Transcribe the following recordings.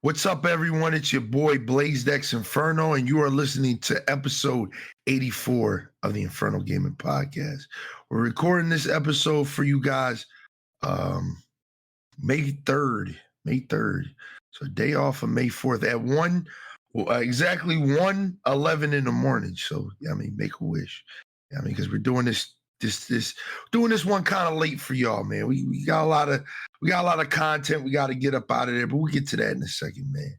What's up, everyone? It's your boy BLAZEDxENFERNO, and you are listening to episode 84 of the Infernal Gaming Podcast. We're recording this episode for you guys May 3rd. So day off of May 4th at exactly 1:11 in the morning. So, make a wish. Because we're doing this one kind of late for y'all, man. We got a lot of content we got to get up out of there, but we'll get to that in a second, man.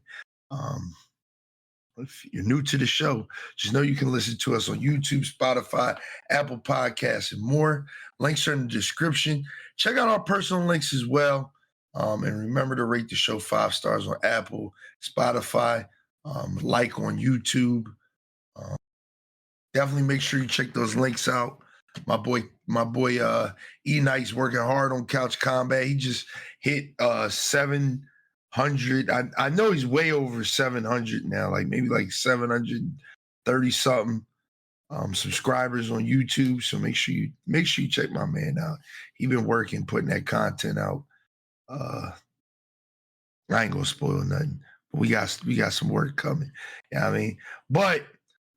If you're new to the show, just know you can listen to us on YouTube, Spotify, Apple Podcasts, and more. Links are in the description. Check out our personal links as well. And remember to rate the show 5 stars on Apple, Spotify, like on YouTube. Definitely make sure you check those links out. My boy Eknight's working hard on Couch Combat. He just hit 700. I know he's way over 700 now, maybe 730 something subscribers on YouTube. So make sure you check my man out. He been working, putting that content out. I ain't gonna spoil nothing, but we got some work coming. But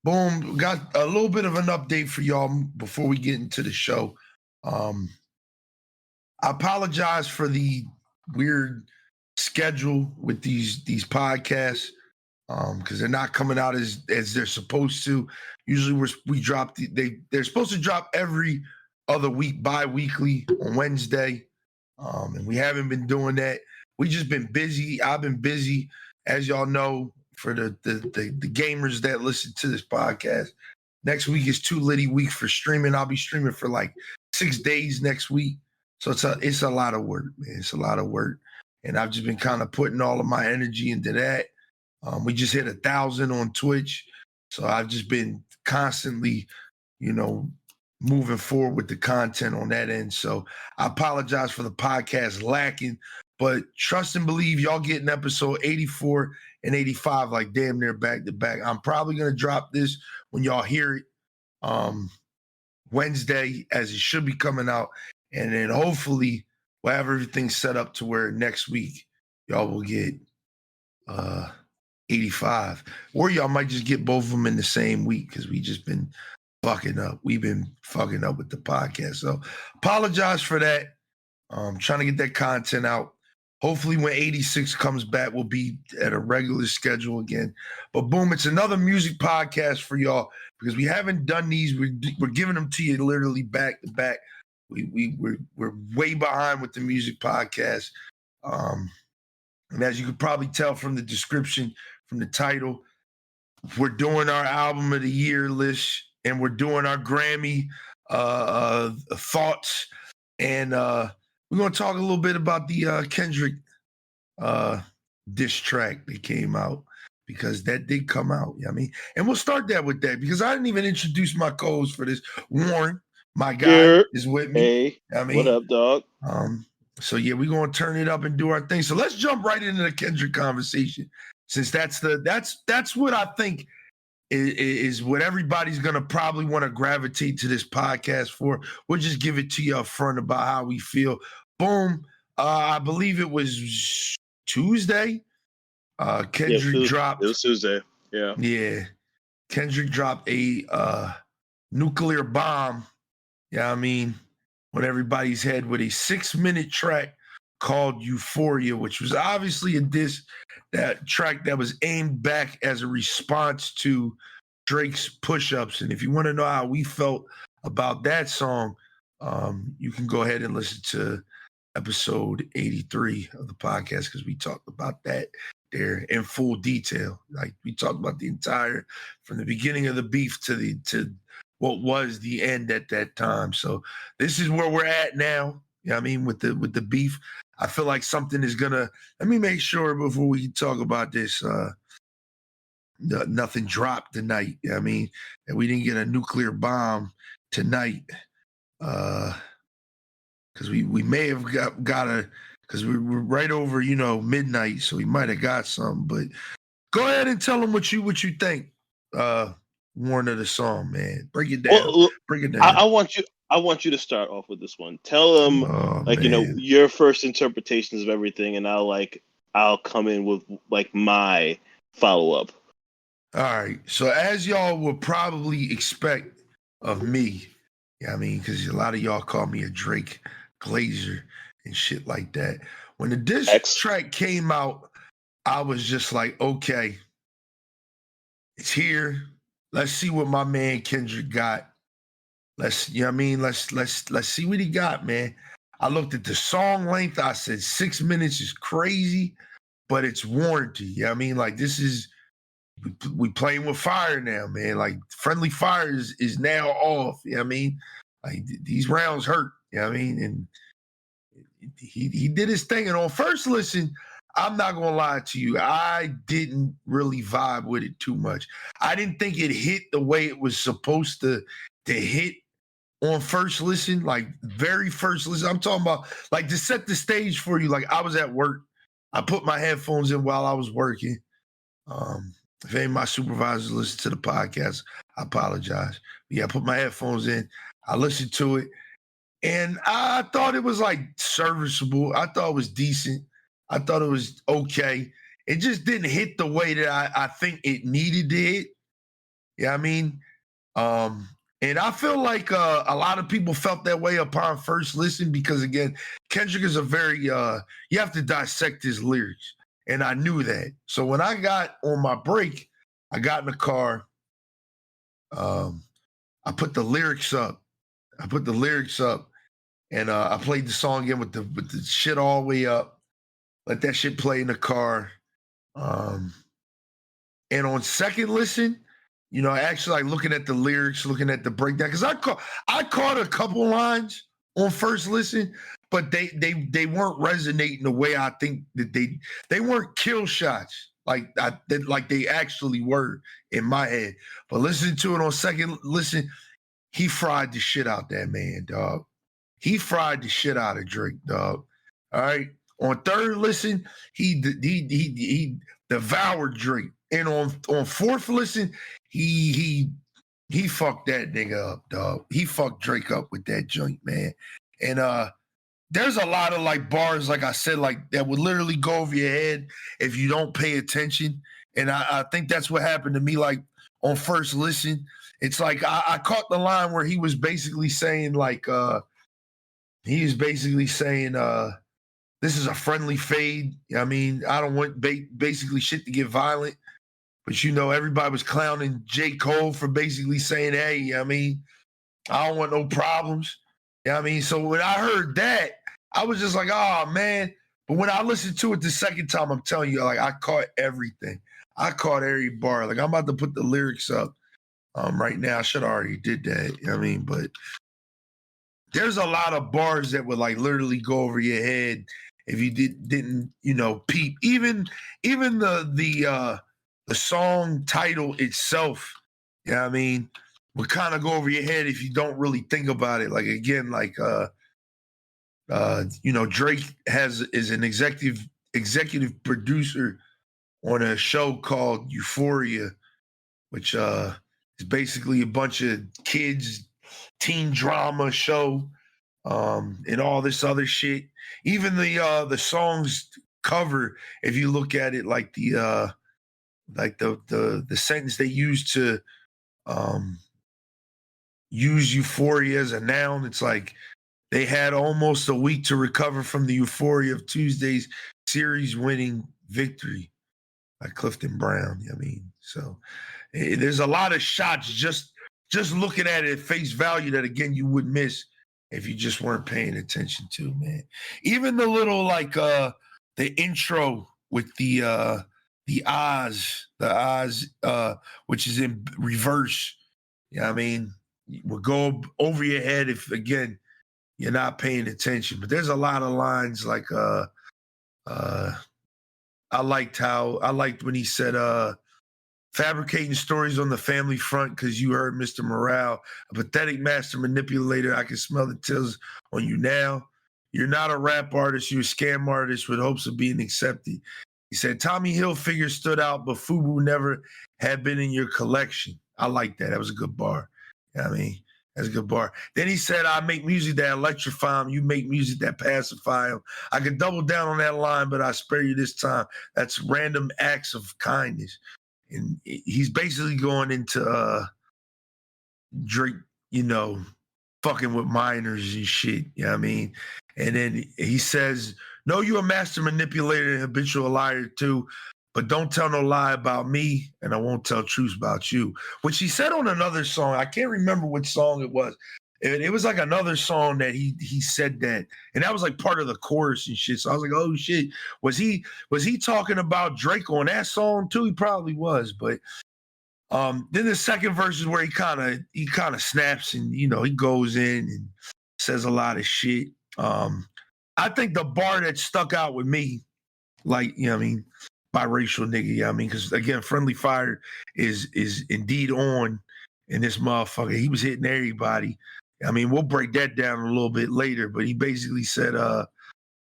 boom, got a little bit of an update for y'all before we get into the show. I apologize for the weird schedule with these podcasts because they're not coming out as they're supposed to. Usually we drop they're supposed to drop every other week, bi-weekly on Wednesday, and we haven't been doing that. We just been busy. I've been busy, as y'all know. For the gamers that listen to this podcast, next week is Too Litty week for streaming. I'll be streaming for 6 days next week. So it's a lot of work, man. It's a lot of work. And I've just been kind of putting all of my energy into that. We just hit 1,000 on Twitch. So I've just been constantly, moving forward with the content on that end. So I apologize for the podcast lacking, but trust and believe y'all getting episode 84 and 85 damn near back to back. I'm probably going to drop this when y'all hear it Wednesday, as it should be coming out. And then hopefully we'll have everything set up to where next week y'all will get 85. Or y'all might just get both of them in the same week because we just been fucking up. We've been fucking up with the podcast. So apologize for that. Trying to get that content out. Hopefully when 86 comes back, we'll be at a regular schedule again. But boom, it's another music podcast for y'all because we haven't done these. We're giving them to you literally back to back. We're way behind with the music podcast. And as you could probably tell from the description, from the title, we're doing our album of the year list and we're doing our Grammy thoughts. And we're going to talk a little bit about the Kendrick diss track that came out because that did come out. And we'll start that with that because I didn't even introduce my co-host for this. Warren, my guy, is with me. Hey, what up, dog? So yeah, we're going to turn it up and do our thing. So let's jump right into the Kendrick conversation since that's what I think is what everybody's going to probably want to gravitate to this podcast for. We'll just give it to you up front about how we feel. Boom. I believe it was Tuesday. Kendrick dropped. It was Tuesday. Yeah. Yeah. Kendrick dropped a nuclear bomb. Yeah, on everybody's head with a 6-minute track called Euphoria, which was obviously a diss, that track that was aimed back as a response to Drake's push-ups. And if you want to know how we felt about that song, you can go ahead and listen to episode 83 of the podcast because we talked about that there in full detail. We talked about the entire, from the beginning of the beef to what was the end at that time. So this is where we're at now. With the beef. I feel like something is gonna. Let me make sure before we talk about this. Nothing dropped tonight. And we didn't get a nuclear bomb tonight. Because we may have got a. Because we're right over midnight, so we might have got some. But go ahead and tell them what you think. Warren of the song, man. Break it down. Well, break it down. I want you to start off with this one. Tell them, your first interpretations of everything, and I'll I'll come in with like my follow-up. All right. So as y'all would probably expect of me, yeah, I mean, because a lot of y'all call me a Drake glazer and shit like that. When the diss X. track came out, I was just like, okay, it's here. Let's see what my man Kendrick got. Let's, you know what I mean? Let's see what he got, man. I looked at the song length. I said 6 minutes is crazy, but it's warranty. You know what I mean? Like this is we playing with fire now, man. Like friendly fire is now off. You know what I mean? Like these rounds hurt. You know what I mean? And he did his thing. And on first listen, I'm not gonna lie to you, I didn't really vibe with it too much. I didn't think it hit the way it was supposed to hit on first listen, like very first listen. I'm talking about like to set the stage for you. Like I was at work, I put my headphones in while I was working. If any of my supervisors listen to the podcast, I apologize. But yeah, I put my headphones in, I listened to it, and I thought it was like serviceable. I thought it was decent. I thought it was okay. It just didn't hit the way that I think it needed to hit. Yeah, I mean, and I feel like a lot of people felt that way upon first listen because again, Kendrick is a very you have to dissect his lyrics, and I knew that. So when I got on my break, I got in the car. I put the lyrics up. And I played the song again with the shit all the way up. Let that shit play in the car. And on second listen, you know, actually like looking at the lyrics, looking at the breakdown, because I caught a couple lines on first listen, but they weren't resonating the way I think that they weren't kill shots like they actually were in my head. But listening to it on second listen, he fried the shit out that man, dog. He fried the shit out of Drake, dog. All right. On third listen, he devoured Drake, and on fourth listen, he fucked that nigga up, dog. He fucked Drake up with that joint, man. And there's a lot of like bars, like I said, like that would literally go over your head if you don't pay attention. And I think that's what happened to me. Like on first listen, it's like I caught the line where he was basically saying like this is a friendly fade. I mean, I don't want basically shit to get violent. But, you know, everybody was clowning J. Cole for basically saying, hey, I mean, I don't want no problems. You know what I mean? So when I heard that, I was just like, oh, man. But when I listened to it the second time, I'm telling you, like, I caught everything. I caught every bar. Like, I'm about to put the lyrics up right now. I should have already did that. You know what I mean? But there's a lot of bars that would, like, literally go over your head if you didn't, you know, peep. Even the song title itself, you know what I mean, would kind of go over your head if you don't really think about it. Like again, like you know, Drake is an executive producer on a show called Euphoria, which is basically a bunch of kids teen drama show, and all this other shit. Even the songs cover, if you look at it, like the sentence they use to use euphoria as a noun, it's like they had almost a week to recover from the euphoria of Tuesday's series winning victory by Clifton Brown. I mean, so there's a lot of shots just looking at it at face value that again you would miss if you just weren't paying attention to, man. Even the little like the intro with the Oz, which is in reverse. You know what I mean? Will go over your head if again you're not paying attention. But there's a lot of lines like I liked when he said fabricating stories on the family front because you heard Mr. Morale, a pathetic master manipulator. I can smell the tills on you now. You're not a rap artist, you're a scam artist with hopes of being accepted. He said Tommy Hilfiger stood out, but FUBU never had been in your collection. I like that. That was a good bar. You know what I mean? That's a good bar. Then he said, I make music that electrify him. You make music that pacify him. I could double down on that line, but I spare you this time. That's random acts of kindness. And he's basically going into Drake, fucking with minors and shit. You know what I mean? And then he says, no, you a master manipulator and habitual liar too, but don't tell no lie about me, and I won't tell truths about you. Which he said on another song. I can't remember which song it was. It was like another song that he said that, and that was like part of the chorus and shit. So I was like, oh shit, was he talking about Drake on that song too? He probably was, but then the second verse is where he kind of snaps and he goes in and says a lot of shit. I think the bar that stuck out with me, like biracial nigga, because again, Friendly Fire is indeed on in this motherfucker. He was hitting everybody. We'll break that down a little bit later, but he basically said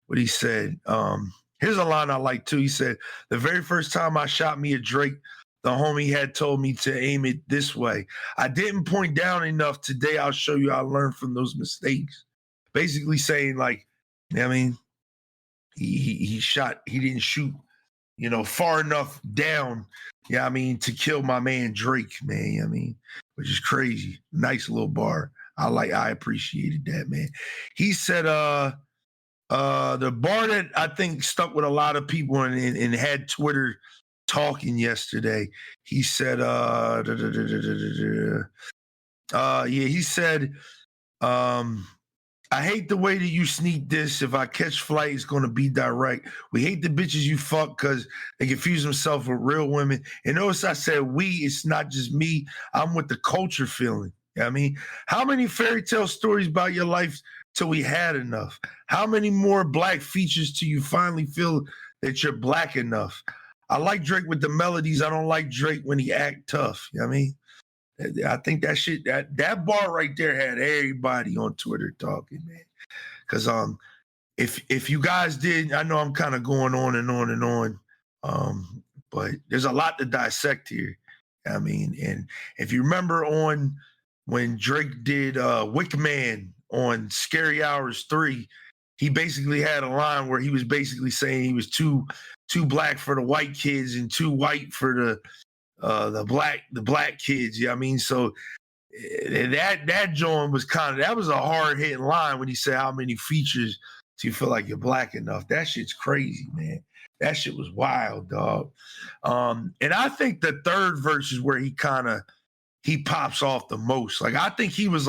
what he said. Here's a line I like too. He said, the very first time I shot me a Drake, the homie had told me to aim it this way. I didn't point down enough. Today I'll show you I learned from those mistakes. Basically saying like, he didn't shoot, far enough down, to kill my man Drake, man. Which is crazy. Nice little bar. I appreciated that, man. He said the bar that I think stuck with a lot of people and had Twitter talking yesterday. He said he said I hate the way that you sneak this. If I catch flight, it's going to be direct. We hate the bitches you fuck because they confuse themselves with real women. And notice I said we, it's not just me. I'm with the culture feeling. You know what I mean? How many fairy tale stories about your life till we had enough? How many more black features till you finally feel that you're black enough? I like Drake with the melodies. I don't like Drake when he act tough. You know what I mean? I think that shit, that bar right there had everybody on Twitter talking, man. Because if you guys did, I know I'm kind of going on and on and on, but there's a lot to dissect here. And if you remember when Drake did Wick Man on Scary Hours 3, he basically had a line where he was basically saying he was too black for the white kids and too white for the black kids. You know what I mean? So that joint was that was a hard hitting line when he said how many features do you feel like you're black enough. That shit's crazy, man. That shit was wild, dog. And I think the third verse is where he pops off the most. Like I think he was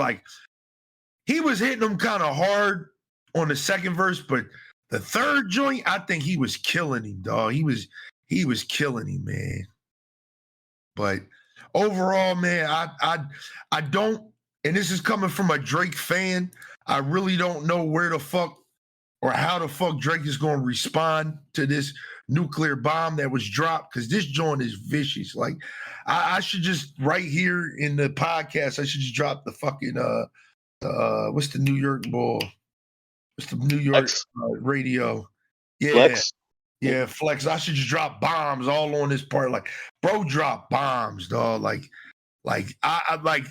hitting them kind of hard on the second verse, but the third joint, I think he was killing him, dog. He was killing him, man. But overall, man, I don't, and this is coming from a Drake fan, I really don't know where the fuck or how the fuck Drake is going to respond to this nuclear bomb that was dropped, because this joint is vicious. Like, I should just, right here in the podcast, I should just drop the fucking, what's the New York ball? What's the New York radio? Yeah. Flex? Yeah, Flex. I should just drop bombs all on this part. Like, bro, drop bombs, dog. Like I like.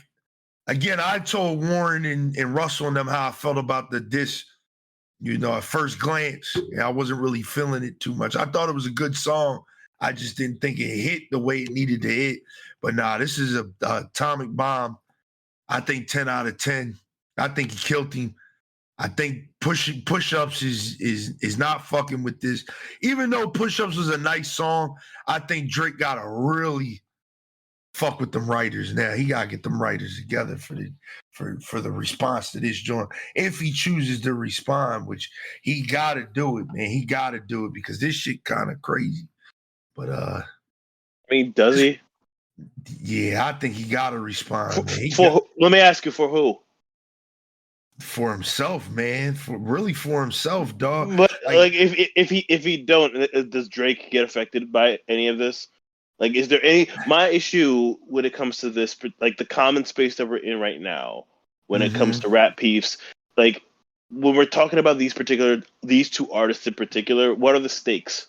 Again, I told Warren and Russell and them how I felt about the diss. At first glance, I wasn't really feeling it too much. I thought it was a good song. I just didn't think it hit the way it needed to hit. But nah, this is a atomic bomb. I think 10 out of 10. I think he killed him. I think push-ups is not fucking with this. Even though push-ups was a nice song, I think Drake gotta really fuck with them writers now. He gotta get them writers together for the response to this joint. If he chooses to respond, which he gotta do it, man. He gotta do it because this shit kind of crazy. But does he? Yeah, I think he gotta respond, man. Let me ask you, for who? For himself, man. For himself, dog. But if he don't, does Drake get affected by any of this? Like, is there any? My issue when it comes to this, like the common space that we're in right now, when it comes to rap peeps, like when we're talking about these two artists in particular, what are the stakes?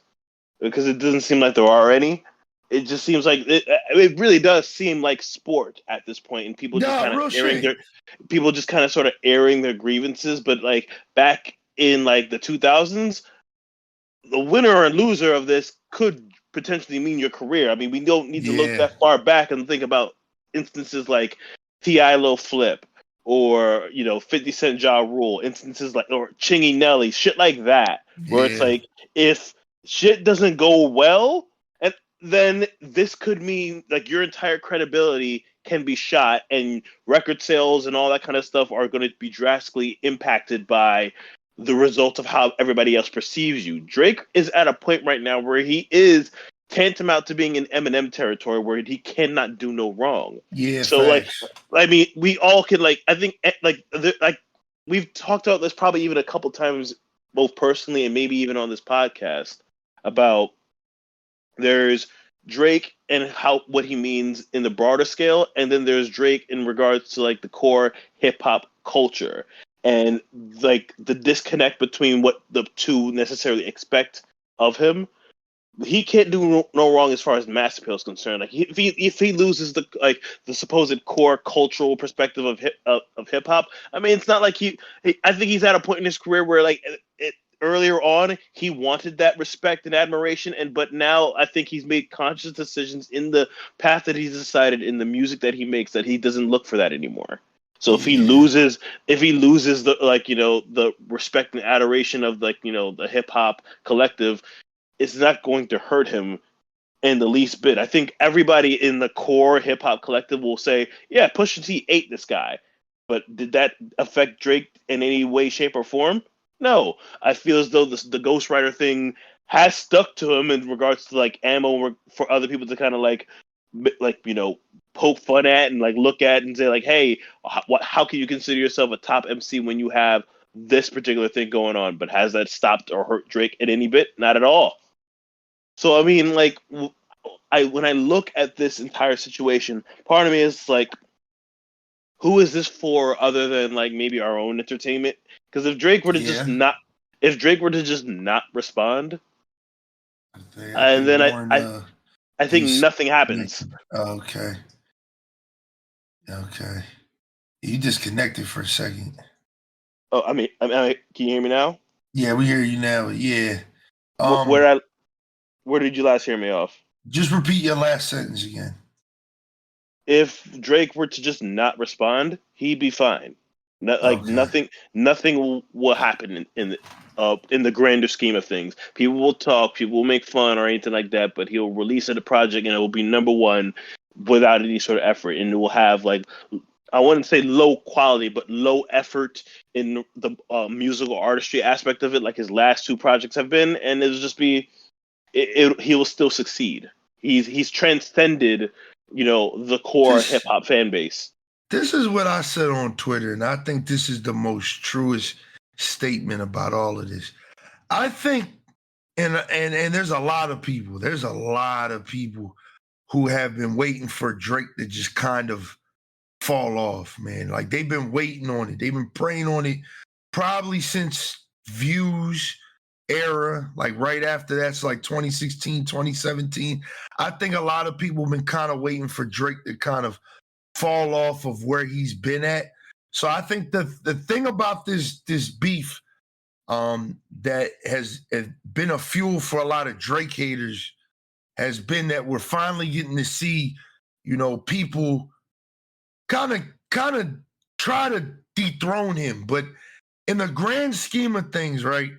Because it doesn't seem like there are any. it just seems like it really does seem like sport at this point, and people just No, kind of real airing shit. sort of airing their grievances. But like back in like the 2000s, the winner or loser of this could potentially mean your career. I mean, we don't need to look Yeah, that far back and think about instances like T.I. Lil Flip or 50 Cent Ja Rule, instances like or Chingy Nelly, shit like that, where it's yeah, like if shit doesn't go well, and then this could mean like your entire credibility can be shot, and record sales and all that kind of stuff are going to be drastically impacted by the result of how everybody else perceives you. Drake is at a point right now where he is tantamount to being in Eminem territory where he cannot do no wrong. yeah. So like, Facts. I mean, we all can like, I think like we've talked about this probably even a couple times, both personally and maybe even on this podcast, about there's Drake and how what he means in the broader scale, and then there's Drake in regards to like the core hip hop culture and like the disconnect between what the two necessarily expect of him. He can't do no wrong as far as mass appeal is concerned. Like if he loses the supposed core cultural perspective of hip hop, I mean it's not like I think he's at a point in his career where like earlier on he wanted that respect and admiration, but now I think he's made conscious decisions in the path that he's decided in the music that he makes that he doesn't look for that anymore. So Yeah, if he loses the the respect and adoration of the hip hop collective, it's not going to hurt him in the least bit. I think everybody in the core hip hop collective will say, "Yeah, Pusha T ate this guy," but did that affect Drake in any way, shape, or form? No. I feel as though the ghostwriter thing has stuck to him in regards to like ammo for other people to kind of poke fun at and like look at and say like, "Hey, how can you consider yourself a top MC when you have this particular thing going on?" But has that stopped or hurt Drake in any bit? Not at all. So I mean, like, I when I look at this entire situation, part of me is like, who is this for other than like maybe our own entertainment? Because yeah. if Drake were to just not respond, I and think then Lauren, I think he's nothing happens. connected. Okay, okay. You disconnected for a second. Oh, can you hear me now? Yeah, we hear you now. Yeah. Wh- Um, Where I where did you last hear me off? just repeat your last sentence again. If Drake were to just not respond, he'd be fine. Okay. Nothing will happen in the grander scheme of things. People will talk, people will make fun or anything like that, but he'll release a project and it will be number one without any sort of effort, and it will have like I wouldn't say low quality, but low effort in the musical artistry aspect of it, like his last two projects have been, and it'll just be he will still succeed. He's transcended, the core hip This hop fan base. this is what I said on Twitter, and I think this is the most truest statement about all of this. I think, and there's a lot of people. There's a lot of people who have been waiting for Drake to just kind of fall off, man. Like they've been waiting on it. They've been praying on it probably since Views era, like right after that's like 2016, 2017. I think a lot of people have been kind of waiting for Drake to kind of fall off of where he's been at. So I think the thing about this beef that has been a fuel for a lot of Drake haters has been that we're finally getting to see, people kind of try to dethrone him. But in the grand scheme of things, right?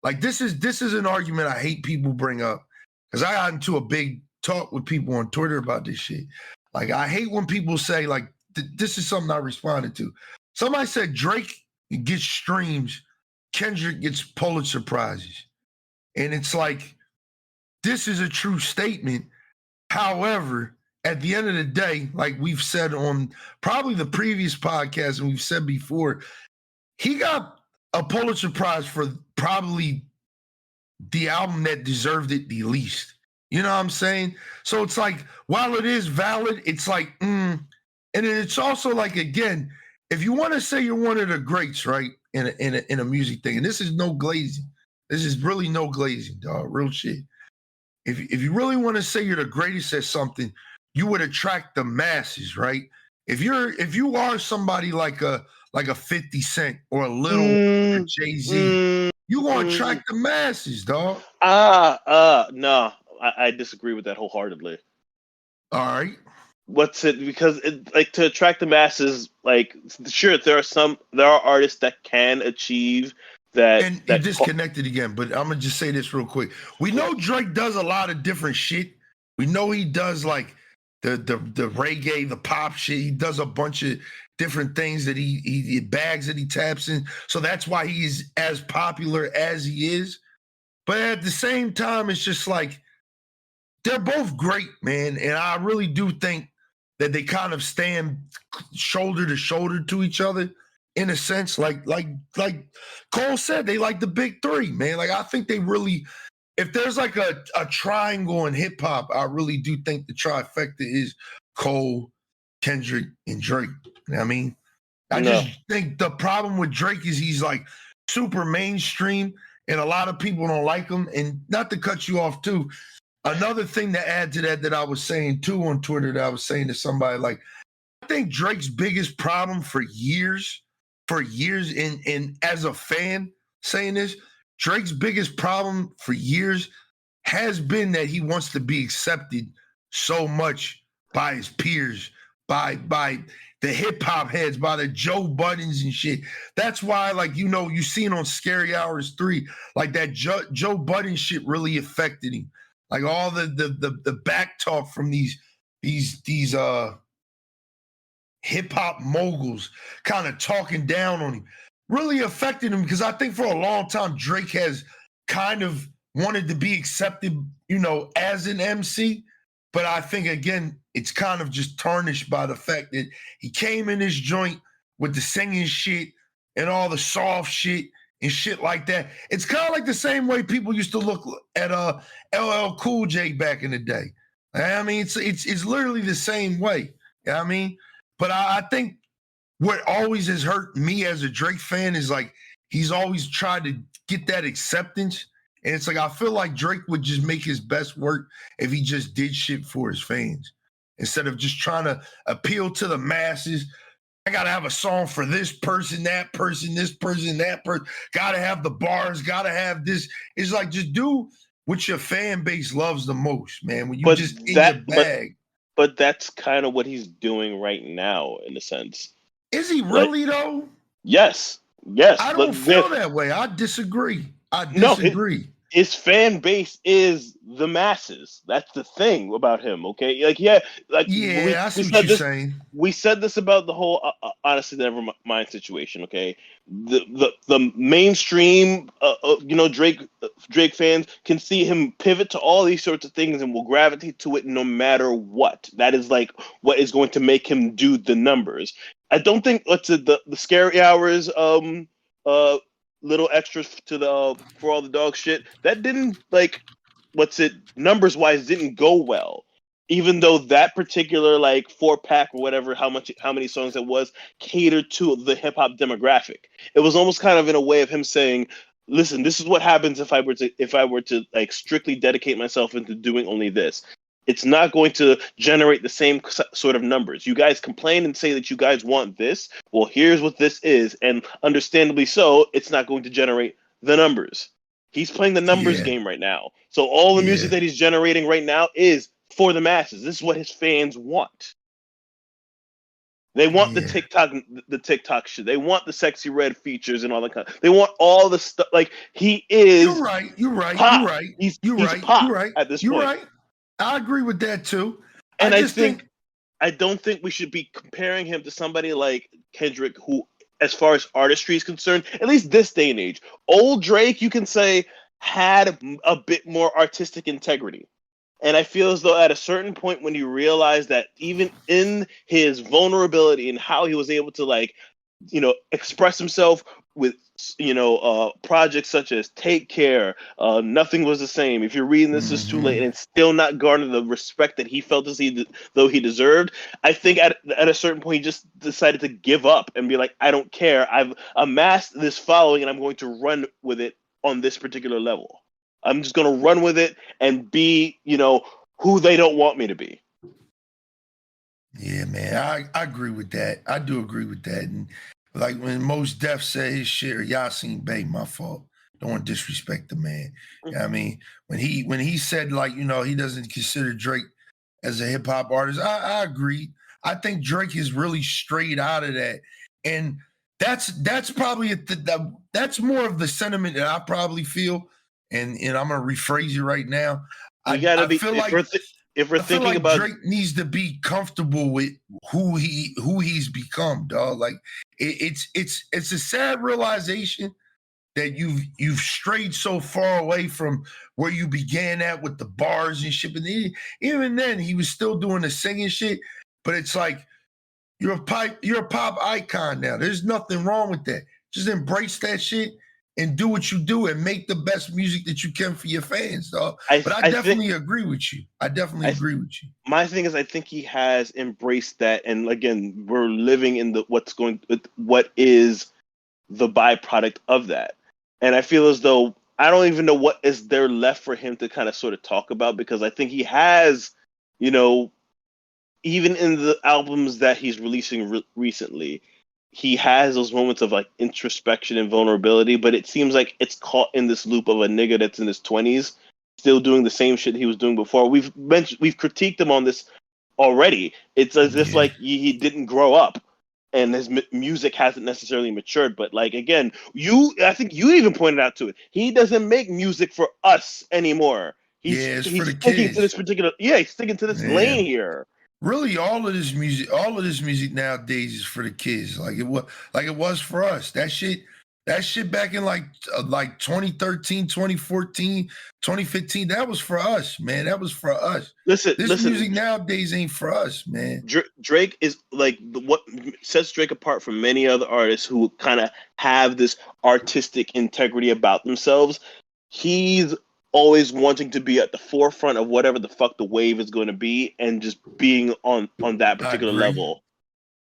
Like this is an argument I hate people bring up because I got into a big talk with people on Twitter about this shit. Like I hate when people say like this is something I responded to. Somebody said Drake gets streams, Kendrick gets Pulitzer prizes, and it's like this is a true statement. However, at the end of the day, like we've said on probably the previous podcast and we've said before, he got a Pulitzer Prize for probably the album that deserved it the least. You know what I'm saying? So it's like, while it is valid, it's like, and it's also like, again, if you want to say you're one of the greats, right, in a music thing, and this is no glazing, this is really no glazing, dog, real shit. if you really want to say you're the greatest at something, you would attract the masses, right? If you are somebody like a 50 Cent or a Little or Jay-Z, you gonna attract the masses, dog. No, I disagree with that wholeheartedly. All right. What's it? Because like to attract the masses, like sure there are artists that can achieve that. And you disconnected again, but I'm gonna just say this real quick. We know Drake does a lot of different shit. We know he does like the reggae, the pop shit. He does a bunch of different things that he bags that he taps in. So that's why he's as popular as he is. But at the same time, it's just like they're both great, man. And I really do think that they kind of stand shoulder to shoulder to each other in a sense. Like Cole said, they like the big three, man. Like I think they really, if there's like a triangle in hip hop, I really do think the trifecta is Cole, Kendrick, and Drake. You know what I mean? I just think the problem with Drake is he's like super mainstream and a lot of people don't like him. And not to cut you off too, another thing to add to that I was saying too on Twitter that I was saying to somebody, like, I think Drake's biggest problem for years, and as a fan saying this, Drake's biggest problem for years has been that he wants to be accepted so much by his peers, by the hip hop heads, by the Joe Buddens and shit. That's why, like, you seen on Scary Hours 3, like that Joe Budden shit really affected him. Like all the back talk from these hip hop moguls kind of talking down on him really affected him, because I think for a long time Drake has kind of wanted to be accepted, as an MC. But I think, again, it's kind of just tarnished by the fact that he came in this joint with the singing shit and all the soft shit and shit like that. It's kind of like the same way people used to look at LL Cool J back in the day. I mean, it's literally the same way. You know what I mean? But I think what always has hurt me as a Drake fan is like he's always tried to get that acceptance. And it's like I feel like Drake would just make his best work if he just did shit for his fans instead of just trying to appeal to the masses. I got to have a song for this person, that person, this person, that person. Got to have the bars, got to have this. It's like just do what your fan base loves the most, man. When you just in your bag. But that's kind of what he's doing right now, in a sense. Is he really, though? Yes. I don't feel that way. I disagree. His fan base is the masses. That's the thing about him, okay? I see what you're saying. We said this about the whole honestly never mind situation, okay? The mainstream Drake fans can see him pivot to all these sorts of things and will gravitate to it no matter what. That is like what is going to make him do the numbers. I don't think the Scary Hours little extras to the For All the Dog shit that didn't numbers wise didn't go well, even though that particular 4-pack or whatever, how many songs it was, catered to the hip-hop demographic. It was almost kind of in a way of him saying, listen, this is what happens if I were to strictly dedicate myself into doing only this. It's not going to generate the same sort of numbers. You guys complain and say that you guys want this. Well, here's what this is. And understandably so, it's not going to generate the numbers. He's playing the numbers game right now. So all the music that he's generating right now is for the masses. This is what his fans want. They want the TikTok shit. They want the Sexy Red features and all that kind of. They want all the stuff. Like he is. You're right. Pop. You're right. He's pop You're right. At this point. You're right. I agree with that too. And I don't think we should be comparing him to somebody like Kendrick, who, as far as artistry is concerned, at least this day and age, old Drake, you can say, had a bit more artistic integrity. And I feel as though at a certain point when you realize that even in his vulnerability and how he was able to express himself with projects such as Take Care, Nothing Was the Same. If you're reading this, It's Too Late, and it's still not garnered the respect that he felt though he deserved. I think at a certain point he just decided to give up and be like, I don't care. I've amassed this following and I'm going to run with it on this particular level. I'm just gonna run with it and be, who they don't want me to be. Yeah, man, I agree with that. I do agree with that. And like when Mos Def said his shit, or Yasin Bey, my fault. Don't want to disrespect the man. You know what I mean, when he said like, he doesn't consider Drake as a hip hop artist, I agree. I think Drake is really straight out of that, and that's probably that's more of the sentiment that I probably feel. And I'm gonna rephrase it right now. We gotta I be feel like if we're I feel thinking like about Drake needs to be comfortable with who he's become, dog. Like it's a sad realization that you've strayed so far away from where you began at with the bars and shit. But even then, he was still doing the singing shit. But it's like you're a pop icon now. There's nothing wrong with that. Just embrace that shit and do what you do and make the best music that you can for your fans, dog. But I definitely agree with you. I definitely agree with you. My thing is, I think he has embraced that, and again, we're living in what is the byproduct of that. And I feel as though I don't even know what is there left for him to kind of sort of talk about, because I think he has, even in the albums that he's releasing recently, he has those moments of like introspection and vulnerability, but it seems like it's caught in this loop of a nigga that's in his 20s still doing the same shit he was doing before. We've critiqued him on this already. It's as if like he didn't grow up and his music hasn't necessarily matured. But like, again, I think you even pointed out to it, he doesn't make music for us anymore. He's for the sticking kids. to this particular he's sticking to this lane here. Really, all of this music nowadays is for the kids. Like it was for us. That shit back in like 2013, 2014, 2015, that was for us, man. That was for us. This music nowadays ain't for us, man. Drake is like what sets Drake apart from many other artists who kind of have this artistic integrity about themselves. He's always wanting to be at the forefront of whatever the fuck the wave is going to be, and just being on that particular level.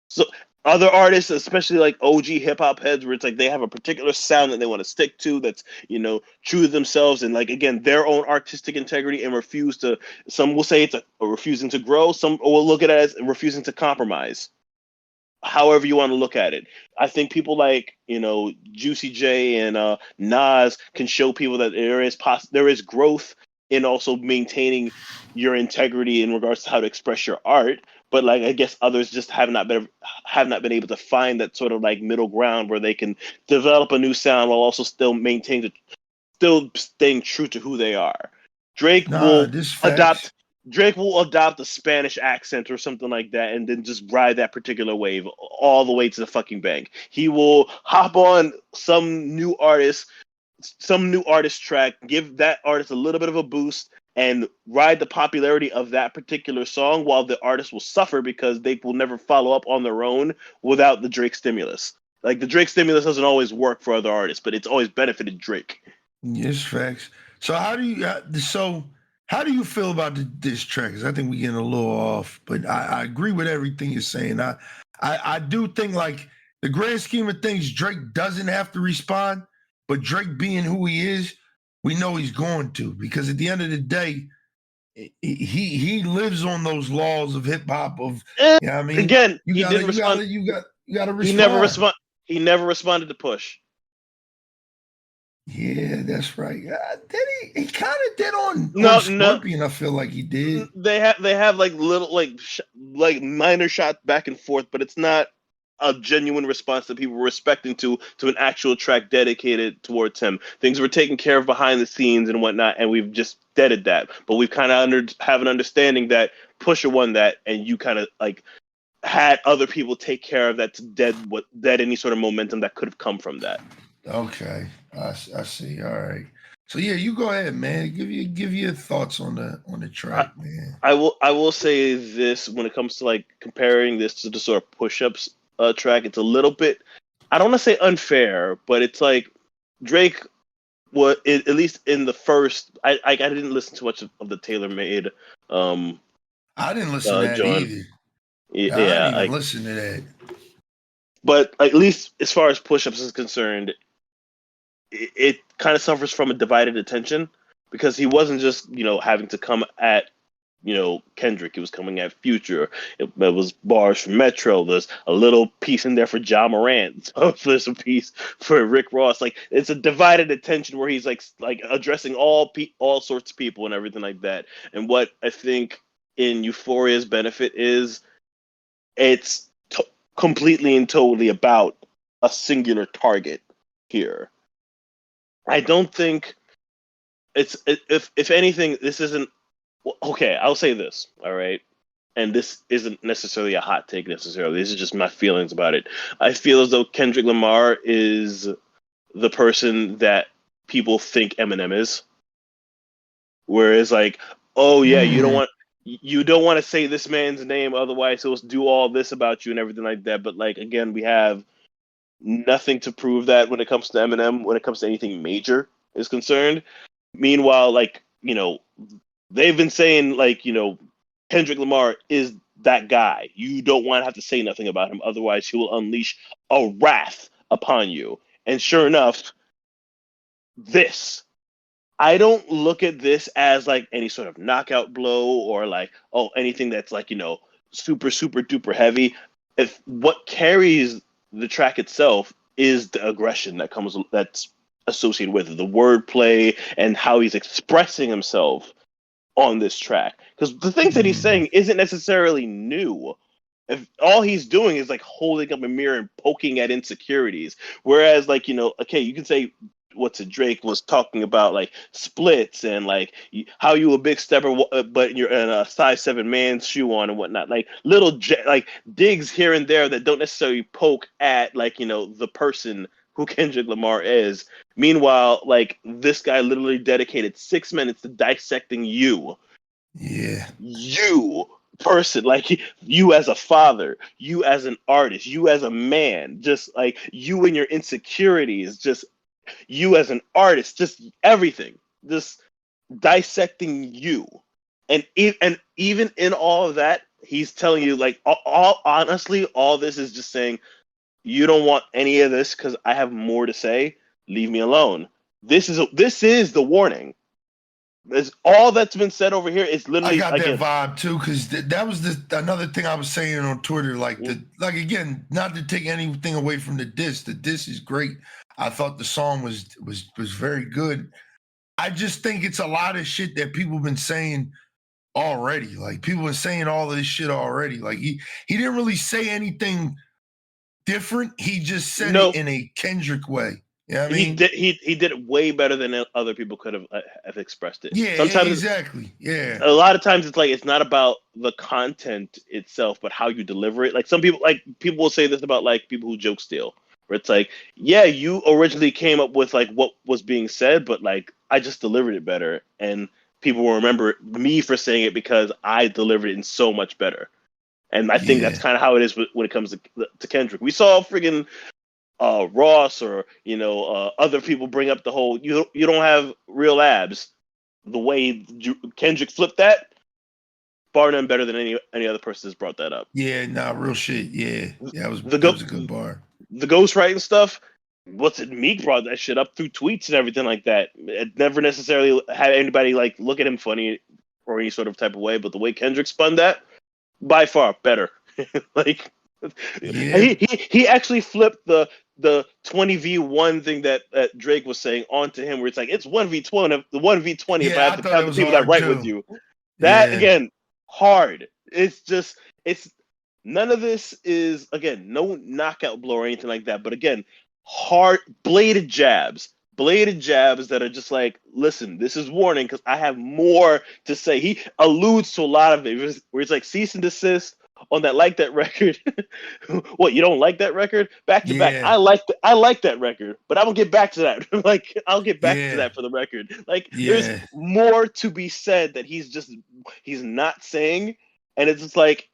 So other artists, especially like OG hip hop heads, where it's like they have a particular sound that they want to stick to, that's true to themselves, and like, again, their own artistic integrity, and refuse to. Some will say it's a refusing to grow. Some will look at it as refusing to compromise. However you want to look at it, I think people like Juicy J and Nas can show people that there is growth in also maintaining your integrity in regards to how to express your art. But like, I guess others just have not been able to find that sort of like middle ground where they can develop a new sound while also still staying true to who they are. Drake will adopt a Spanish accent or something like that, and then just ride that particular wave all the way to the fucking bank. He will hop on some new artist track, give that artist a little bit of a boost, and ride the popularity of that particular song, while the artist will suffer because they will never follow up on their own without the Drake stimulus. Like, the Drake stimulus doesn't always work for other artists, but it's always benefited Drake. Yes, facts. So how do you feel about the diss track? Because I think we're getting a little off, but I agree with everything you're saying. I do think, like, the grand scheme of things, Drake doesn't have to respond, but Drake being who he is, we know he's going to, because at the end of the day, he lives on those laws of hip hop. Of I mean, again, he didn't respond. You got to respond. He never responded to Push. Yeah, that's right. Did he? He kind of did on Scorpion. I feel like he did. They have like little like minor shots back and forth, but it's not a genuine response that people were respecting to an actual track dedicated towards him. Things were taken care of behind the scenes and whatnot, and we've just deaded that. But we've kind of have an understanding that Pusha won that, and you kind of like had other people take care of that to dead any sort of momentum that could have come from that. Okay, I see. All right. So yeah, you go ahead, man. Give your thoughts on the track, man. I will say this when it comes to like comparing this to the sort of push-ups track. It's a little bit, I don't want to say unfair, but it's like Drake was, at least in the first. I didn't listen to much of the TaylorMade. I didn't listen to that either. Yeah, I didn't even listen to that. But at least as far as push-ups is concerned, it kind of suffers from a divided attention, because he wasn't just having to come at Kendrick. He was coming at Future. It was bars from Metro. There's a little piece in there for Ja Morant. So there's a piece for Rick Ross. Like, it's a divided attention where he's like addressing all sorts of people and everything like that. And what I think in Euphoria's benefit is it's completely and totally about a singular target here. I don't think if anything, this isn't okay. I'll say this, all right, and this isn't necessarily a hot take necessarily. This is just my feelings about it. I feel as though Kendrick Lamar is the person that people think Eminem is, whereas like, oh yeah, you don't want to say this man's name, otherwise he'll do all this about you and everything like that. But like, again, we have nothing to prove that when it comes to Eminem, when it comes to anything major is concerned. Meanwhile, like, they've been saying like, Kendrick Lamar is that guy. You don't want to have to say nothing about him, otherwise he will unleash a wrath upon you. And sure enough, I don't look at this as like any sort of knockout blow or like, anything that's like, super, super duper heavy. If what carries the track itself is the aggression that's associated with it, the wordplay and how he's expressing himself on this track. Because the things that he's saying isn't necessarily new. If all he's doing is like holding up a mirror and poking at insecurities, whereas like, okay, you can say Drake was talking about like splits and like how you a big stepper, but you're in a size 7 man's shoe on and whatnot. Like little like digs here and there that don't necessarily poke at like, the person who Kendrick Lamar is. Meanwhile, like this guy literally dedicated 6 minutes to dissecting you. Yeah. You person, like you as a father, you as an artist, you as a man, just like you and your insecurities, just you as an artist, just everything, just dissecting you. And even in all of that, he's telling you like, all honestly, all this is just saying, you don't want any of this because I have more to say. Leave me alone. This is the warning. There's all that's been said over here is literally. I got that vibe too, because that was another thing I was saying on Twitter. Like again, not to take anything away from the diss. The diss is great. I thought the song was very good. I just think it's a lot of shit that people have been saying already. Like people have been saying all of this shit already. Like he didn't really say anything different. He just said it in a Kendrick way. Yeah, I mean, he did it way better than other people could have expressed it. Yeah, sometimes exactly. Yeah, a lot of times it's like it's not about the content itself, but how you deliver it. Like some people, people will say this about like people who joke steal, where it's like, yeah, you originally came up with like what was being said, but like I just delivered it better, and people will remember me for saying it because I delivered it in so much better. And I think that's kind of how it is when it comes to Kendrick. We saw friggin' Ross or other people bring up the whole you don't have real abs. The way Kendrick flipped that, bar none better than any other person has brought that up. Yeah, real shit. Yeah, that was a good bar. The ghostwriting stuff. Meek brought that shit up through tweets and everything like that. It never necessarily had anybody like look at him funny or any sort of type of way, but the way Kendrick spun that, by far better. Like he actually flipped the 20v1 thing that Drake was saying onto him, where it's like it's 1v20, the 1v20 if I have to count the people that write with you. That again, hard. It's none of this is, again, no knockout blow or anything like that, but again, hard bladed jabs that are just like, listen, this is warning because I have more to say. He alludes to a lot of it where it's like cease and desist on that record. What, you don't like that record? Back to back. I like that record, but I will get back to that. Like I'll get back to that for the record. Like there's more to be said that he's not saying, and it's like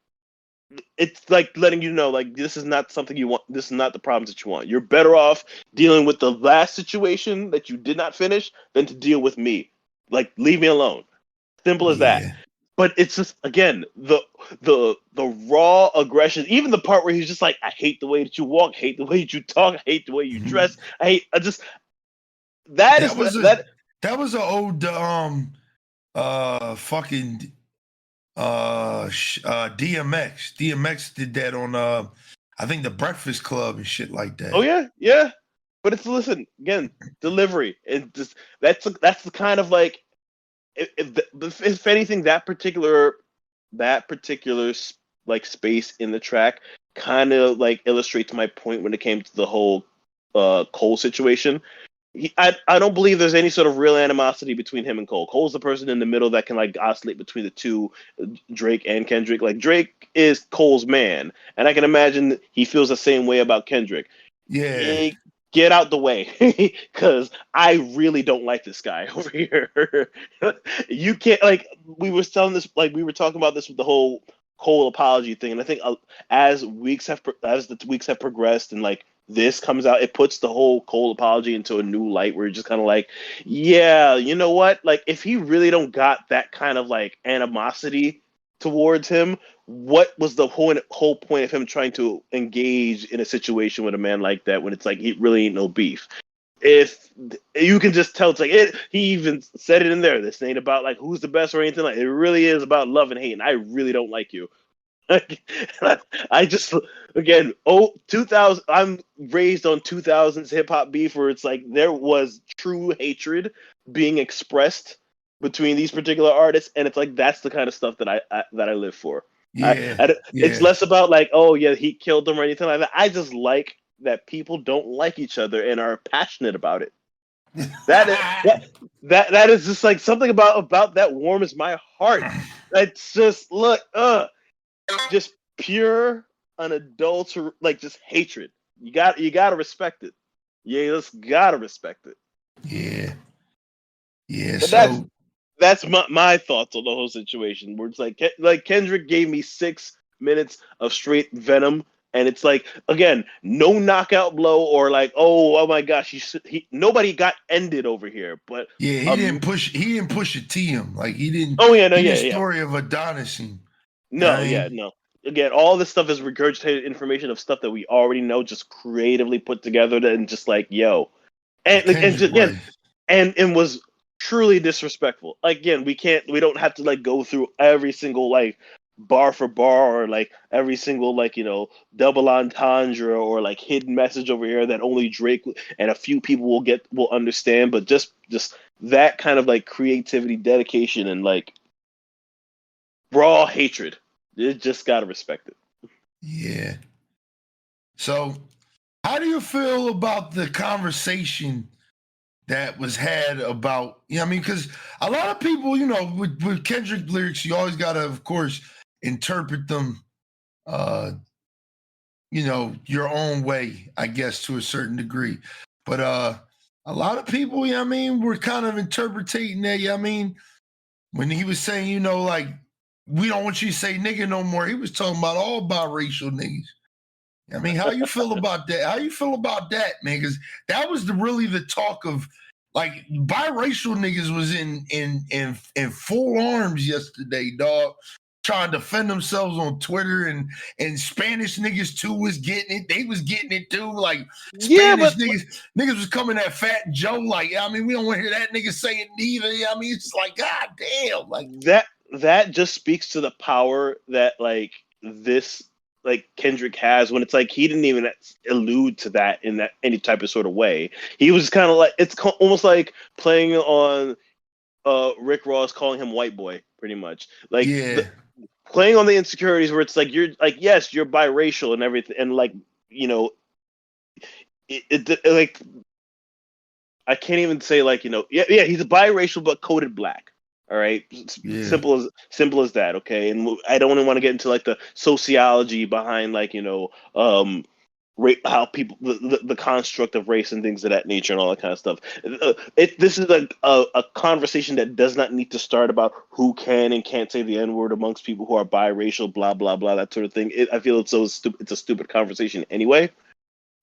letting you know, like, this is not something you want. This is not the problems that you want. You're better off dealing with the last situation that you did not finish than to deal with me. Like, leave me alone. Simple as that. But it's just, again, the raw aggression. Even the part where he's just like, I hate the way that you walk, hate the way that you talk, I hate the way you dress. That That was an old fucking DMX. DMX did that on I think the Breakfast Club and shit like that. Oh yeah. But it's listen again, delivery. It just that's the kind of like if anything that particular like space in the track kind of like illustrates my point when it came to the whole Cole situation. I don't believe there's any sort of real animosity between him and Cole. Cole's the person in the middle that can like oscillate between the two, Drake and Kendrick. Like Drake is Cole's man, and I can imagine he feels the same way about Kendrick. Yeah. Get out the way, because I really don't like this guy over here. You can't like we were telling this like we were talking about this with the whole Cole apology thing, and I think as the weeks have progressed and like this comes out, it puts the whole Cole apology into a new light where you're just kind of like, yeah, you know what? Like if he really don't got that kind of like animosity towards him, what was the whole point of him trying to engage in a situation with a man like that when it's like he really ain't no beef? If you can just tell, it's like he even said it in there. This ain't about like who's the best or anything like. It really is about love and hate, and I really don't like you. I just again 2000. I'm raised on 2000s hip hop beef where it's like there was true hatred being expressed between these particular artists, and it's like that's the kind of stuff that I live for. Yeah. It's less about like, oh yeah, he killed them or anything like that. I just like that people don't like each other and are passionate about it. That is just like something about that warms my heart. It's just just pure unadulterated, like just hatred. You gotta respect it. Yeah, just gotta respect it. Yeah. Yeah. But So that's my thoughts on the whole situation. Where it's like Kendrick gave me 6 minutes of straight venom, and it's like again, no knockout blow or like oh my gosh, nobody got ended over here. But yeah, he didn't push it to him. Like he didn't. Oh yeah, no, he yeah, didn't yeah. story of Adonis. No, yeah, no. Again, all this stuff is regurgitated information of stuff that we already know, just creatively put together and just like yo, and just, again, and was truly disrespectful. Again, we don't have to like go through every single like bar for bar or like every single like double entendre or like hidden message over here that only Drake and a few people will understand. But just that kind of like creativity, dedication, and like raw hatred. You just gotta respect it. Yeah. So, how do you feel about the conversation that was had about, I mean, because a lot of people, with Kendrick lyrics, you always got to, of course, interpret them, your own way, I guess, to a certain degree. But a lot of people, were kind of interpreting that, when he was saying, like, we don't want you to say nigga no more. He was talking about all biracial niggas. How you feel about that? How you feel about that, man? Because that was really the talk of like biracial niggas was in full arms yesterday, dog. Trying to defend themselves on Twitter and Spanish niggas too was getting it. They was getting it too. Like Spanish niggas was coming at Fat Joe. Like, we don't want to hear that nigga say it neither. It's just like, God damn. Like that just speaks to the power that like this like Kendrick has when it's like he didn't even allude to that in that any type of sort of way. He was kind of like it's almost like playing on Rick Ross calling him white boy pretty much. Like playing on the insecurities where it's like you're like yes, you're biracial and everything and like it like I can't even say like yeah he's a biracial but coded black. All right, simple as that. Okay, and I don't even want to get into like the sociology behind like how people the construct of race and things of that nature and all that kind of stuff. This is a conversation that does not need to start about who can and can't say the N-word amongst people who are biracial, blah blah blah, that sort of thing. I feel it's a stupid conversation anyway.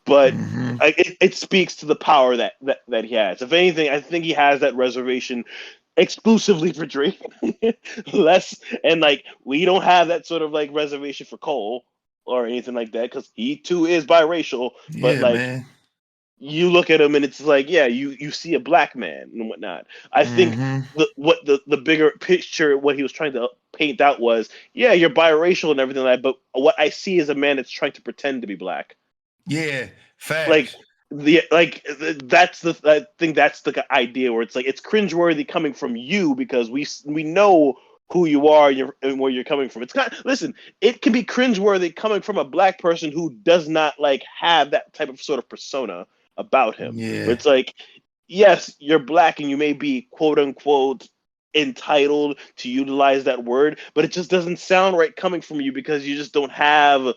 But it speaks to the power that he has. If anything, I think he has that reservation exclusively for Drake. Less and like we don't have that sort of like reservation for Cole or anything like that because he too is biracial. But like, man. you look at him and it's like, yeah, you see a black man and whatnot. I think the bigger picture, what he was trying to paint out was, yeah, you're biracial and everything like that, but what I see is a man that's trying to pretend to be black. Yeah, Like facts. that's the I think that's the idea where it's like it's cringeworthy coming from you because we know who you are and where you're coming from. It's kind of, listen, it can be cringeworthy coming from a black person who does not like have that type of sort of persona about him. Where Yeah, it's like, yes, you're black and you may be quote unquote entitled to utilize that word, but it just doesn't sound right coming from you because you just don't have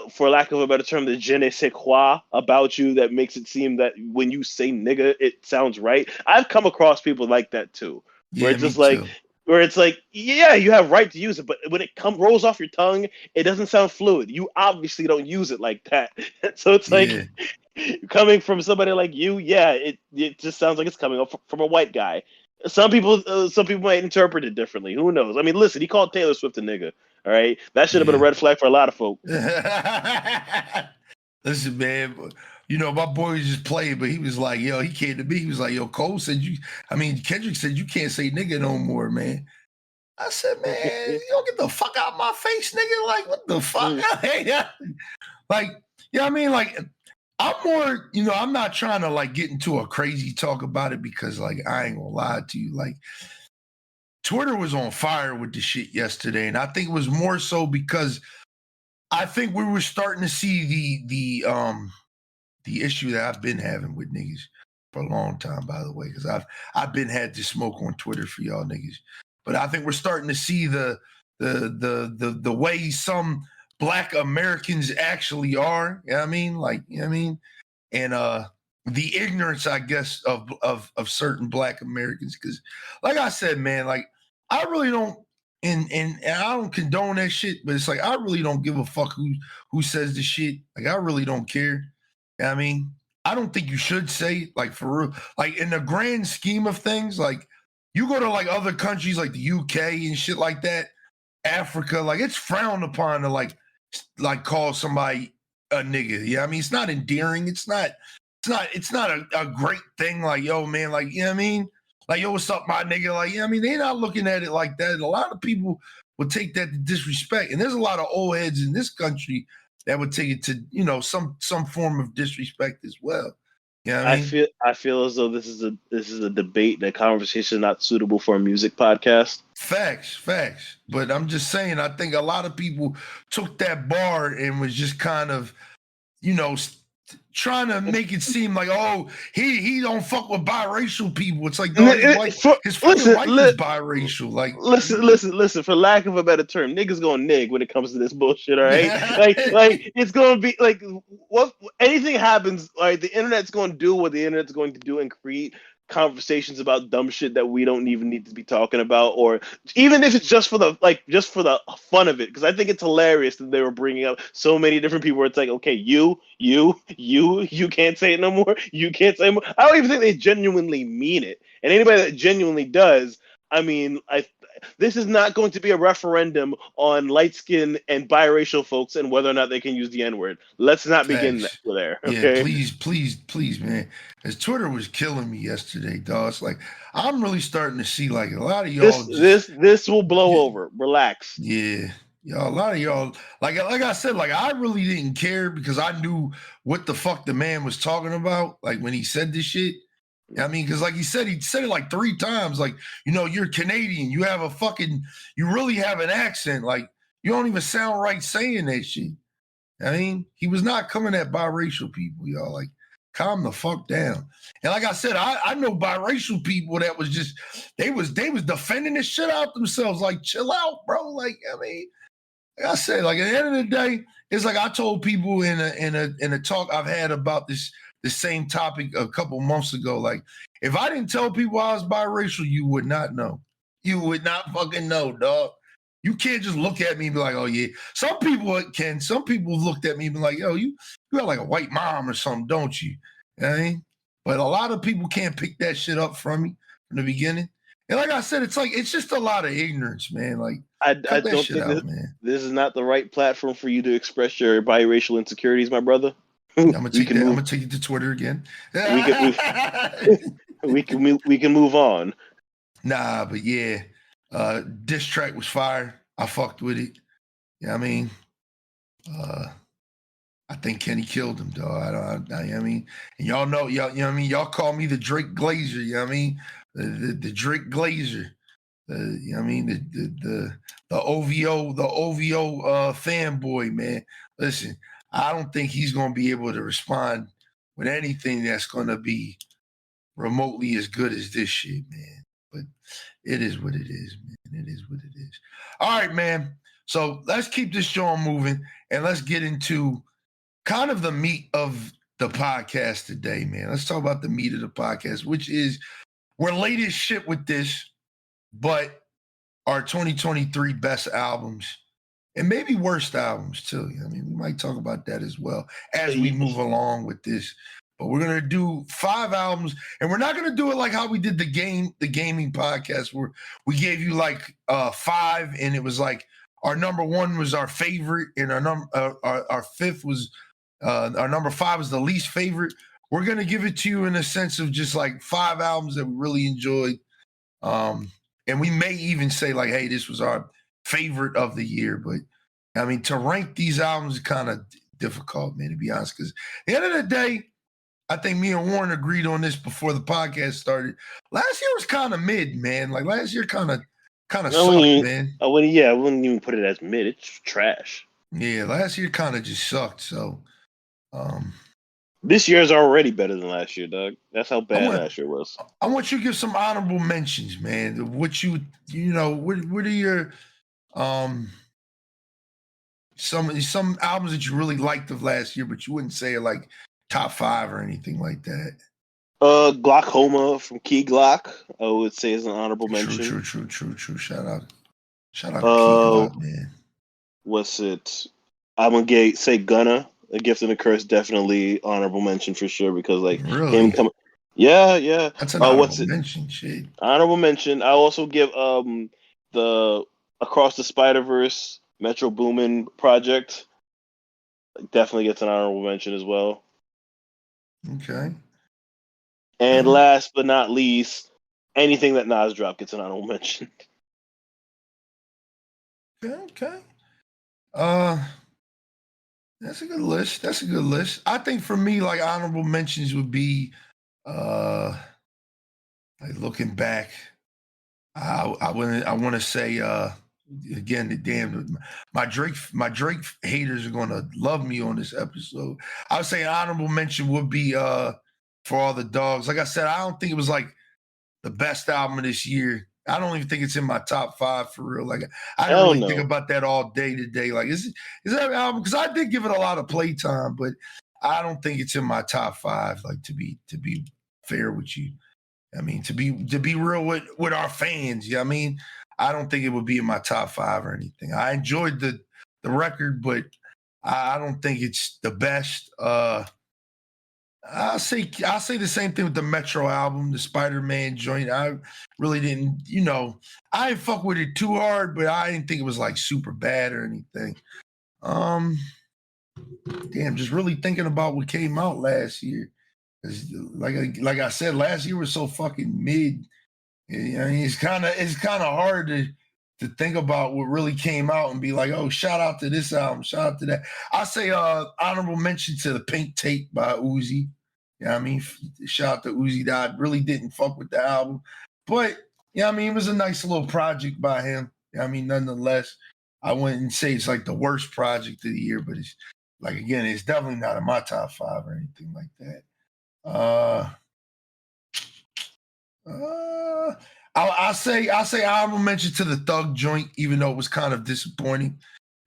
for lack of a better term, the je ne sais quoi about you that makes it seem that when you say nigga, it sounds right. I've come across people like that too, where yeah, it's me just like, too. where it's like, yeah, you have right to use it, but when it rolls off your tongue, it doesn't sound fluid. You obviously don't use it like that. So it's like Yeah, coming from somebody like you, yeah, it just sounds like it's coming up from a white guy. Some people might interpret it differently. Who knows? I mean, listen, he called Taylor Swift a nigga. All right, that should have been a yeah. red flag for a lot of folk. Listen, man, you know, my boy was just playing, but he was like, yo, he came to me. He was like, yo, Cole said Kendrick said you can't say nigga no more, man. I said, man, you don't get the fuck out of my face, nigga. Like, what the fuck? Like, you know what I mean? Like, I'm more, you know, I'm not trying to like get into a crazy talk about it because like I ain't gonna lie to you. Like, Twitter was on fire with the shit yesterday, and I think it was more so because I think we were starting to see the issue that I've been having with niggas for a long time, by the way, because I've been had this smoke on Twitter for y'all niggas. But I think we're starting to see the way some black Americans actually are. You know what I mean? Like, you know what I mean? And the ignorance, I guess, of certain black Americans. Because like I said, man, like I really don't and I don't condone that shit, but it's like I really don't give a fuck who says the shit. Like I really don't care. You know what I mean, I don't think you should say like for real. Like in the grand scheme of things, like you go to like other countries like the UK and shit like that, Africa, like it's frowned upon to like call somebody a nigga. Yeah, I mean it's not endearing. It's not a great thing. Like yo, man, like you know what I mean. Like, yo, what's up, my nigga? Like, yeah, I mean, they're not looking at it like that. A lot of people would take that to disrespect. And there's a lot of old heads in this country that would take it to, you know, some form of disrespect as well. You know what I mean? I feel as though this is a debate, a conversation not suitable for a music podcast. Facts. But I'm just saying, I think a lot of people took that bar and was just kind of, you know, trying to make it seem like, oh, he don't fuck with biracial people. It's like, dog, his fucking wife is biracial. Like, listen. For lack of a better term, niggas gonna nig when it comes to this bullshit. All right, like it's gonna be like what anything happens. Like the internet's gonna do what the internet's going to do and create conversations about dumb shit that we don't even need to be talking about, or even if it's just for the fun of it, because I think it's hilarious that they were bringing up so many different people where it's like, okay, you can't say it no more, you can't say it more. I don't even think they genuinely mean it, and anybody that genuinely does, I mean, this is not going to be a referendum on light skin and biracial folks and whether or not they can use the N-word. Let's not begin there. Okay. Yeah, please, man. As Twitter was killing me yesterday, dog. It's like I'm really starting to see like a lot of y'all. This will blow over. Relax. Yeah. Y'all, a lot of y'all, like I said, like I really didn't care because I knew what the fuck the man was talking about. Like when he said this shit. I mean, because like he said it like 3 times. Like, you know, you're Canadian. You really have an accent. Like, you don't even sound right saying that shit. I mean, he was not coming at biracial people, y'all. Like, calm the fuck down. And like I said, I know biracial people that was just they was defending the shit out themselves. Like, chill out, bro. Like, I mean, like I said, like at the end of the day, it's like I told people in a talk I've had about the same topic a couple months ago. Like, if I didn't tell people I was biracial, you would not know. You would not fucking know, dog. You can't just look at me and be like, oh yeah. Some people can. Some people looked at me and be like, yo, you got like a white mom or something, don't you? You know what I mean? But a lot of people can't pick that shit up from me from the beginning. And like I said, it's just a lot of ignorance, man. Like, I cut that don't shit think out, man. this is not the right platform for you to express your biracial insecurities, my brother. I'm gonna We take can that. I'm move. gonna take it to Twitter again. We can we can move on. Nah, but yeah, diss track was fire. I fucked with it. Yeah, I mean, I think Kenny killed him, though. I mean, and y'all know, y'all, you know what I mean? Y'all call me the Drake Glazer, you know what I mean? The Drake Glazer. You know what I mean? The OVO fanboy, man. Listen, I don't think he's gonna be able to respond with anything that's gonna be remotely as good as this shit, man. But it is what it is, man. It is what it is. All right, man. So let's keep this show moving and let's get into kind of the meat of the podcast today, man. Let's talk about the meat of the podcast, which is we're late as shit with this, but our 2023 best albums and maybe worst albums too. I mean, we might talk about that as well as we move along with this. But we're gonna do 5 albums, and we're not gonna do it like how we did the gaming podcast, where we gave you like 5, and it was like our number 1 was our favorite, and our 5th was our number 5 was the least favorite. We're gonna give it to you in a sense of just like 5 albums that we really enjoyed. And we may even say like, hey, this was our favorite of the year. But I mean, to rank these albums is kind of difficult, man, to be honest. Because at the end of the day, I think me and Warren agreed on this before the podcast started. Last year was kind of mid, man. Like last year kind of sucked, man. I wouldn't even put it as mid. It's trash. Yeah, last year kind of just sucked. So this year is already better than last year, Doug. That's how bad last year was. I want you to give some honorable mentions, man. What you know, what are your some albums that you really liked of last year, but you wouldn't say like top 5 or anything like that? Glaucoma from Key Glock, I would say is an honorable mention. True. Shout out to Key Glock, man. What's it? I'm gonna say Gunna, A Gift and a Curse, definitely honorable mention for sure because like really? him coming. Yeah. That's an honorable mention, shit. Honorable mention. I also give the Across the Spider-Verse Metro Boomin project. Definitely gets an honorable mention as well. Okay. And last but not least, anything that Nas dropped gets an honorable mention. Okay. That's a good list. I think for me, like honorable mentions would be like looking back. I want to say again, my Drake haters are gonna love me on this episode. I would say an honorable mention would be For All the Dogs. Like I said, I don't think it was like the best album of this year. I don't even think it's in my top 5 for real. Like I don't really think about that all day today. Like is that album? Because I did give it a lot of playtime, but I don't think it's in my top 5. Like to be fair with you, I mean to be real with our fans. Yeah, I mean I don't think it would be in my top 5 or anything. I enjoyed the record, but I don't think it's the best. I'll say the same thing with the Metro album, the Spider-Man joint. I really didn't, I didn't fuck with it too hard, but I didn't think it was like super bad or anything. Just really thinking about what came out last year. Like I said, last year was so fucking mid. I mean, it's kind of hard to think about what really came out and be like, oh, shout out to this album, shout out to that. I say honorable mention to the Pink Tape by Uzi. Yeah, I mean, shout out to Uzi that I really didn't fuck with the album. But, yeah, I mean, it was a nice little project by him. I mean, nonetheless, I wouldn't say it's like the worst project of the year, but it's like, again, it's definitely not in my top 5 or anything like that. I'll say honorable mention to the Thug joint, even though it was kind of disappointing.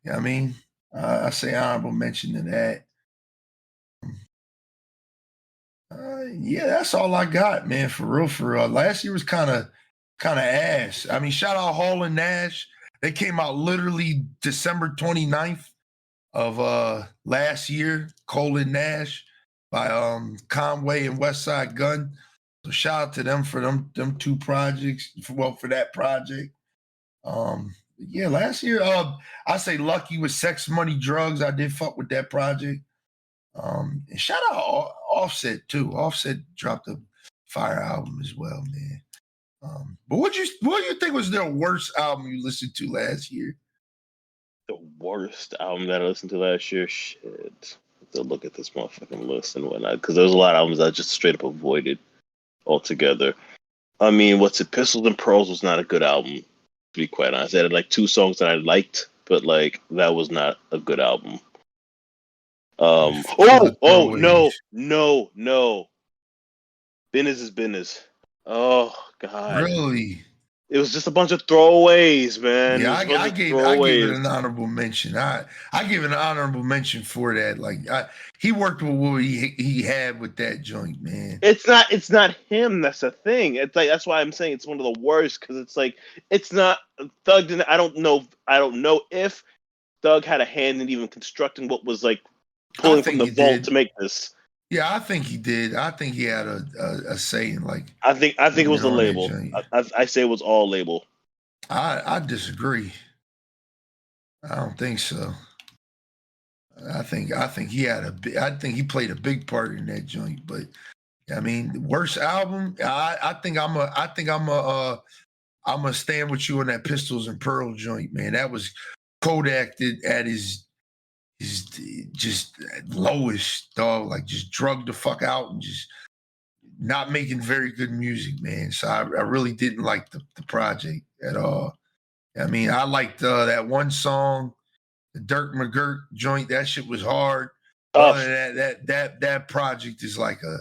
You know what I mean? I say honorable mention to that. Yeah, that's all I got, man. For real. Last year was kind of ass. I mean, shout out Hall and Nash. They came out literally December 29th of last year. Cole and Nash by Conway and Westside Gun. So shout out to them for them 2 projects. For that project. Yeah, last year I say Lucky with Sex, Money, Drugs. I did fuck with that project. And shout out Offset too. Offset dropped a fire album as well, man. But what do you think was their worst album you listened to last year? The worst album that I listened to last year? Shit. I have to look at this motherfucking list and whatnot, because there was a lot of albums I just straight up avoided altogether. I mean, what's it? Pistols and Pearls was not a good album, to be quite honest. It had like 2 songs that I liked, but like that was not a good album. No. Business is business. Oh God. Really? It was just a bunch of throwaways, man. Yeah, It was a bunch I of gave it throwaways. an honorable mention. I give it an honorable mention for that. Like he worked with what he had with that joint, man. It's not him. That's the thing. It's like that's why I'm saying it's one of the worst, because it's like it's not Thug. Didn't, I don't know if Thug had a hand in even constructing what was like pulling from the vault to make this. Yeah, I think he did. I think he had a say in like. I think it was the label. I say it was all label. I disagree. I don't think so. I think he played a big part in that joint. But I mean, the worst album. I think I'm gonna stand with you on that Pistols and Pearl joint, man. That was Kodak at his just lowest, dog. Like just drugged the fuck out and just not making very good music, man. So I really didn't like the project at all. I mean, I liked that one song, the Dirk McGirt joint. That shit was hard. Other than that project is like a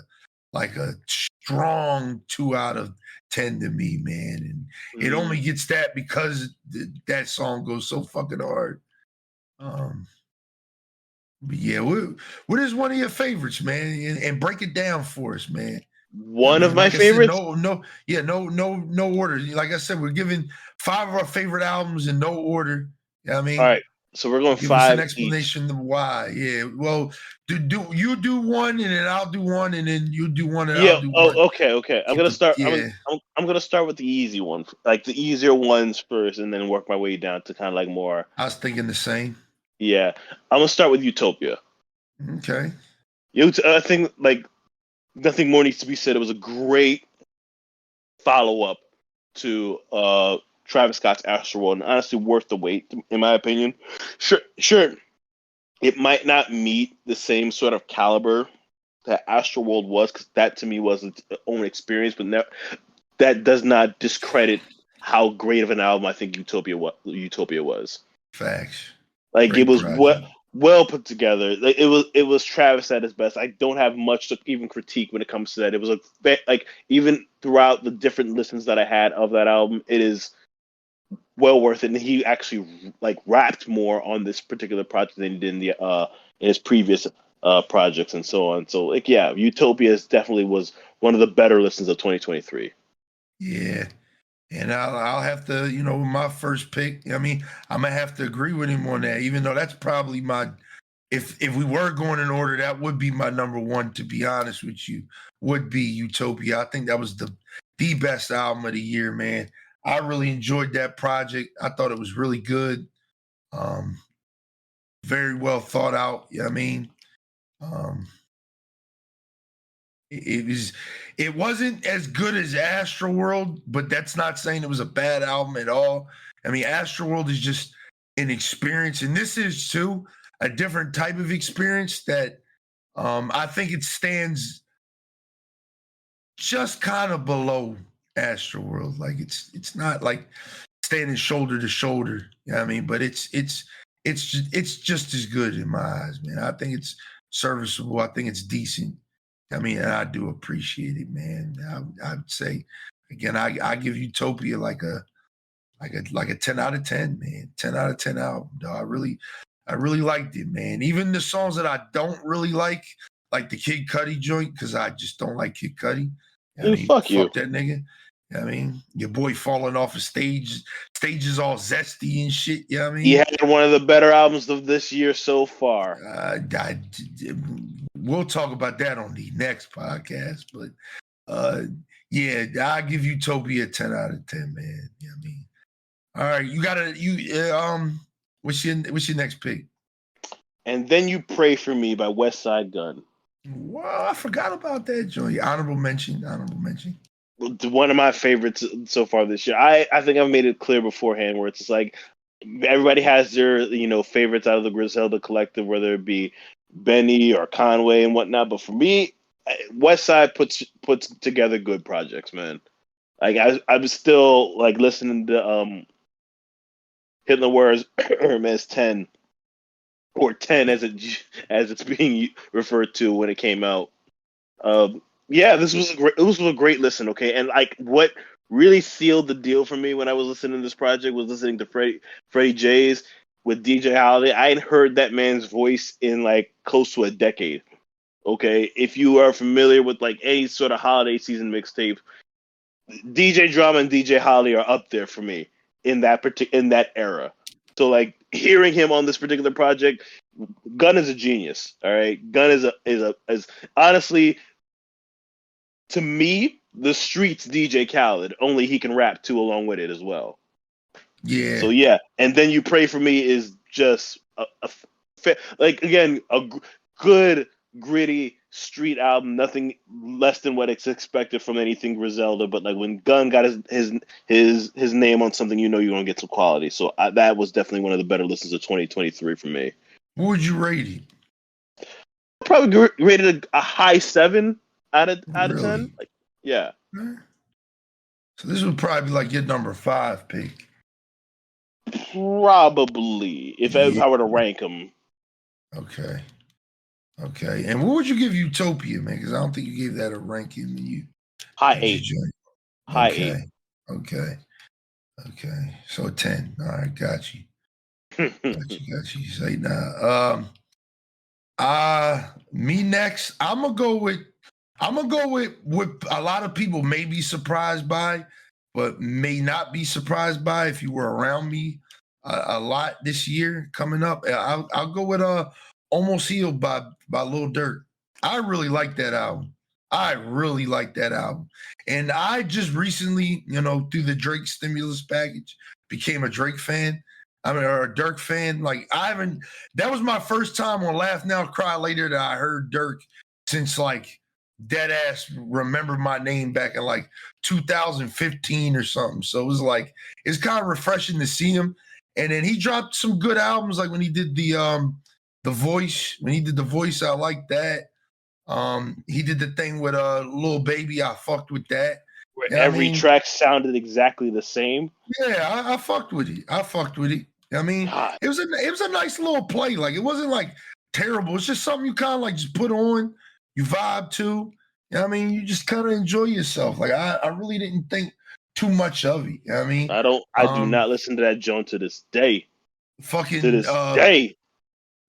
strong 2 out of 10 to me, man. And it only gets that because that song goes so fucking hard. But yeah, what is one of your favorites, man? And break it down for us, man. One of my favorites? No order. Like I said, we're giving 5 of our favorite albums in no order. You know what I mean? All right. So we're going Give 5 us an explanation of why. Yeah. Well, do you do one and then I'll do one and then you do one and I'll do one. Okay. I'm gonna start. Yeah. I'm gonna start with the easy one, like the easier ones first, and then work my way down to kind of like more. I was thinking the same. Yeah, I'm gonna start with Utopia. Okay. I think like nothing more needs to be said. It was a great follow up to Travis Scott's Astroworld, and honestly worth the wait, in my opinion. Sure, it might not meet the same sort of caliber that Astroworld was, because that to me was its own experience, but that does not discredit how great of an album I think Utopia was. Facts. Like great, it was well put together. Like it was Travis at his best. I don't have much to even critique when it comes to that. It was like even throughout the different listens that I had of that album, it is well worth it. And he actually like rapped more on this particular project than he did in his previous projects and so on. So like yeah, Utopia definitely was one of the better listens of 2023. Yeah. And I'll have to, my first pick. I mean, I'm gonna have to agree with him on that, even though that's probably my. If we were going in order, that would be my number one. To be honest with you, would be Utopia. I think that was the best album of the year, man. I really enjoyed that project. I thought it was really good. Very well thought out. You know what I mean? It wasn't as good as Astroworld, but that's not saying it was a bad album at all. I mean, Astroworld is just an experience, and this is too a different type of experience that I think it stands just kind of below Astroworld. Like it's not like standing shoulder to shoulder. You know what I mean? But it's just as good in my eyes, man. I think it's serviceable. I think it's decent. I mean, and I do appreciate it, man. I'd say, again, I give Utopia like a 10 out of 10, man. 10 out of 10 album, dog. I really liked it, man. Even the songs that I don't really like the Kid Cudi joint, because I just don't like Kid Cudi. Fuck that nigga. I mean, your boy falling off a stage is all zesty and shit. You know what I mean? He had one of the better albums of this year so far. We'll talk about that on the next podcast. But yeah, I'll give Utopia 10 out of 10, man. You know what I mean? All right, what's your next pick? and then you pray for me by West Side Gun. Well, I forgot about that joint. Honorable mention. One of my favorites so far this year. I think I've made it clear beforehand where it's just like everybody has their favorites out of the Griselda collective, whether it be Benny or Conway and whatnot. But for me, West Side puts together good projects, man. Like I'm still like listening to Hitting the Words Hermes 10 or 10 as it's being referred to when it came out. Yeah, this was a great listen, okay? And like what really sealed the deal for me when I was listening to this project was listening to Freddie J's with DJ Holiday. I hadn't heard that man's voice in like close to a decade. Okay, if you are familiar with like any sort of holiday season mixtape, DJ Drama and DJ Holiday are up there for me in that era. So like hearing him on this particular project, Gunn is a genius. All right, Gunn is honestly, to me, the streets DJ Khaled, only he can rap too along with it as well. Yeah. So yeah, and then You Pray For Me is just like again a good gritty street album, nothing less than what it's expected from anything Griselda. But like when Gunn got his name on something, you're gonna get some quality. So that was definitely one of the better listens of 2023 for me. What would you rate it? Probably rated a high 7 out of Really? 10. Like, yeah. So this would probably be like your number 5 pick. Probably, if I were to rank them. Okay. And what would you give Utopia, man? Because I don't think you gave that a ranking when you high 8. High 8. Okay. So a 10. All right, got you. Got you. Say nah. Me next. I'm gonna go with what a lot of people may be surprised by, but may not be surprised by if you were around me a lot this year coming up. I'll go with Almost Healed by Lil Durk. I really like that album. And I just recently, through the Drake stimulus package, became a Drake fan. Or a Durk fan. Like that was my first time on Laugh Now, Cry Later that I heard Durk since like dead ass Remember My Name back in like 2015 or something. So it was like, it's kind of refreshing to see him. And then he dropped some good albums, like when he did the Voice. When he did The Voice, I like that. He did the thing with Lil Baby. I fucked with that. Where every track sounded exactly the same. Yeah, I fucked with it. I mean, God. It was a nice little play. Like it wasn't like terrible. It's just something you kind of like just put on, you vibe to. You just kind of enjoy yourself. Like I really didn't think too much of it. I do not listen to that joint to this day. Fucking to this day.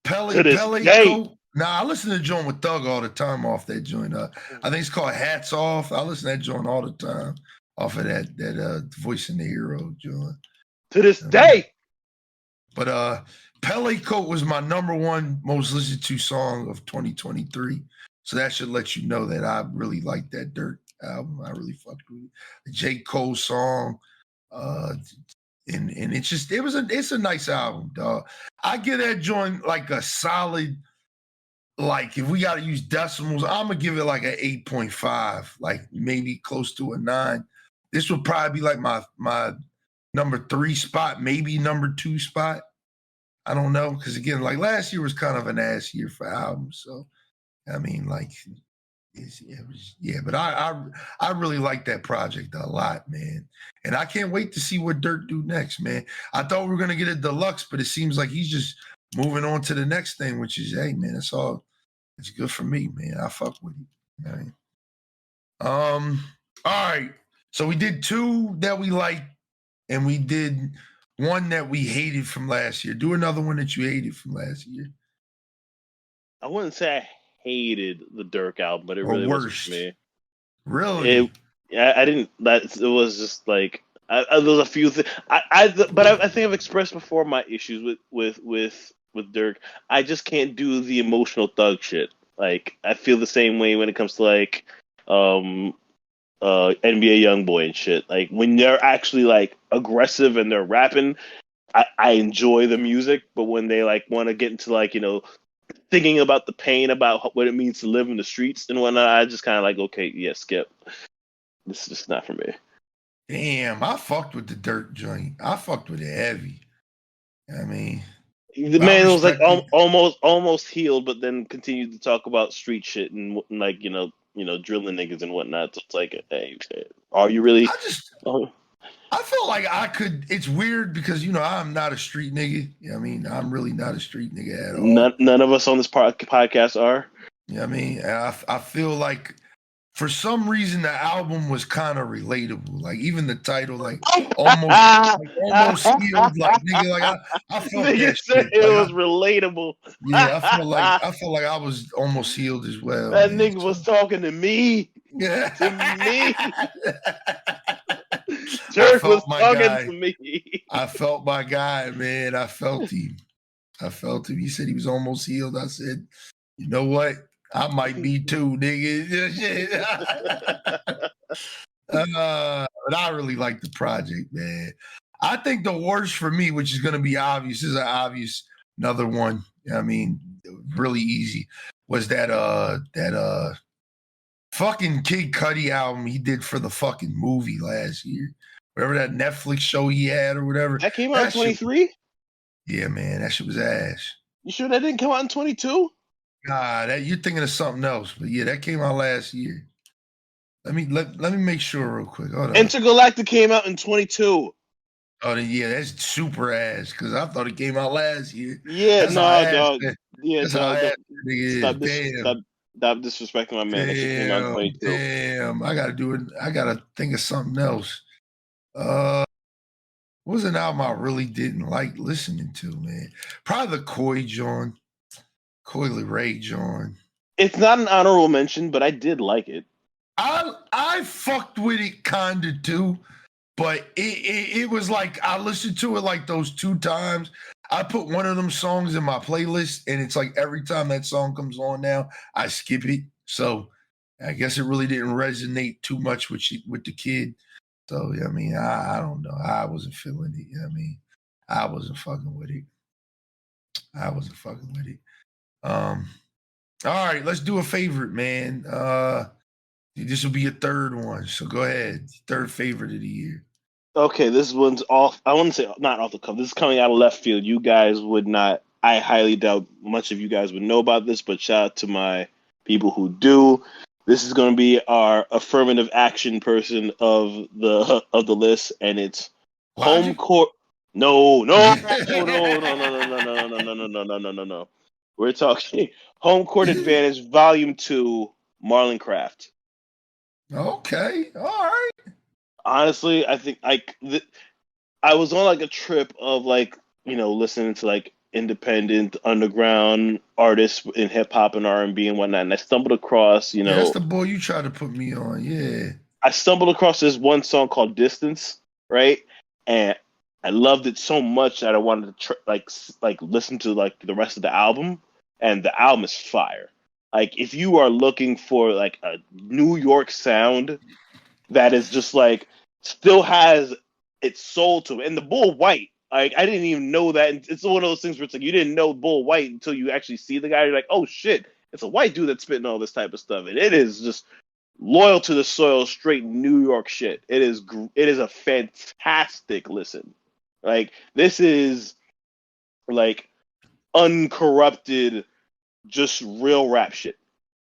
Pele. Nah, I listen to joint with Thug all the time off that joint. I think it's called Hats Off. I listen to that joint all the time off of that Voice in the Hero joint. To this day. But Pele Coat was my number 1 most listened to song of 2023. So that should let you know that I really like that Durk album. I really fucked with it. The J. Cole song. And it's a nice album, dog. I give that joint like a solid, like if we got to use decimals, I'm gonna give it like an 8.5, like maybe close to a 9. This would probably be like my number 3 spot, maybe number 2 spot. I don't know, because again, like last year was kind of an ass year for albums. So but I really like that project a lot, man. And I can't wait to see what Durk do next, man. I thought we were gonna get a deluxe, but it seems like he's just moving on to the next thing, which is, hey, man, it's good for me, man. I fuck with it. Right? All right. So we did 2 that we liked, and we did 1 that we hated from last year. Do another one that you hated from last year. I wouldn't say I hated the Durk album, but it really wasn't for me. Really? I didn't. It was just like there's a few things. I think I've expressed before my issues with Durk. I just can't do the emotional thug shit. Like I feel the same way when it comes to like NBA YoungBoy and shit. Like when they're actually like aggressive and they're rapping, I enjoy the music. But when they like want to get into like thinking about the pain about what it means to live in the streets and whatnot, I just kind of like, okay, yeah, skip. This is just not for me. Damn, I fucked with the Dirt joint. I fucked with it heavy. I mean, The I man was like respect it. almost healed, but then continued to talk about street shit and like drilling niggas and whatnot. So it's like, hey, are you really? I felt like I could. It's weird because I'm not a street nigga. I mean, I'm really not a street nigga at all. None of us on this podcast are. I mean, and I feel like for some reason the album was kind of relatable. Like even the title, like almost healed. Like nigga, like I felt Nigga that said shit. it Like, was relatable. yeah, I felt like I was almost healed as well. That man, nigga was talking to me. Yeah. To me. Dirk was talking to me. I felt my guy, man. I felt him. He said he was almost healed. I said, you know what? I might be too, nigga. But I really like the project, man. I think the worst for me, which is going to be obvious, is an obvious another one. I mean, really easy, was that fucking Kid Cudi album he did for the fucking movie last year. Whatever that Netflix show he had or whatever. That came out in 23? Yeah, man. That shit was ass. You sure that didn't come out in 22? Nah, you're thinking of something else. But yeah, that came out last year. Let me make sure real quick. Hold on. Intergalactic came out in 22. Oh, yeah, that's super ass because I thought it came out last year. Yeah, that's no, dog. Yeah, dog. Stop disrespecting my man. That shit came out in 22. Damn, I gotta do it. I gotta think of something else. What was an album I really didn't like listening to, man? Probably the Coy Leray John. It's not an honorable mention, but I did like it. I fucked with it kinda too, but it was like I listened to it like those 2 times. I put one of them songs in my playlist, and it's like every time that song comes on now, I skip it. So I guess it really didn't resonate too much with the kid. So I mean, I don't know. I wasn't feeling it. I mean, I wasn't fucking with it. All right, let's do a favorite, man. This will be your third one. So go ahead. Third favorite of the year. Okay, this one's off. I wouldn't say not off the cuff. This is coming out of left field. You guys would not. I highly doubt much of you guys would know about this, but shout out to my people who do. This is going to be our affirmative action person of the list, and it's Home Court. No. We're talking Home Court Advantage Volume 2, Marlon Craft. Okay, all right. Honestly, I think I was on like a trip of like listening to like independent underground artists in hip hop and R&B and whatnot, and I stumbled across that's the boy you tried to put me on. Yeah, I stumbled across this one song called Distance, right? And I loved it so much that I wanted to like listen to like the rest of the album, and the album is fire. Like if you are looking for like a New York sound that is just like still has its soul to it, and the Bull White, like I didn't even know that. And it's one of those things where it's like you didn't know Bull White until you actually see the guy. You're like, oh shit, it's a white dude that's spitting all this type of stuff, and it is just loyal to the soil, straight New York shit. It is a fantastic listen. Like this is like uncorrupted, just real rap shit.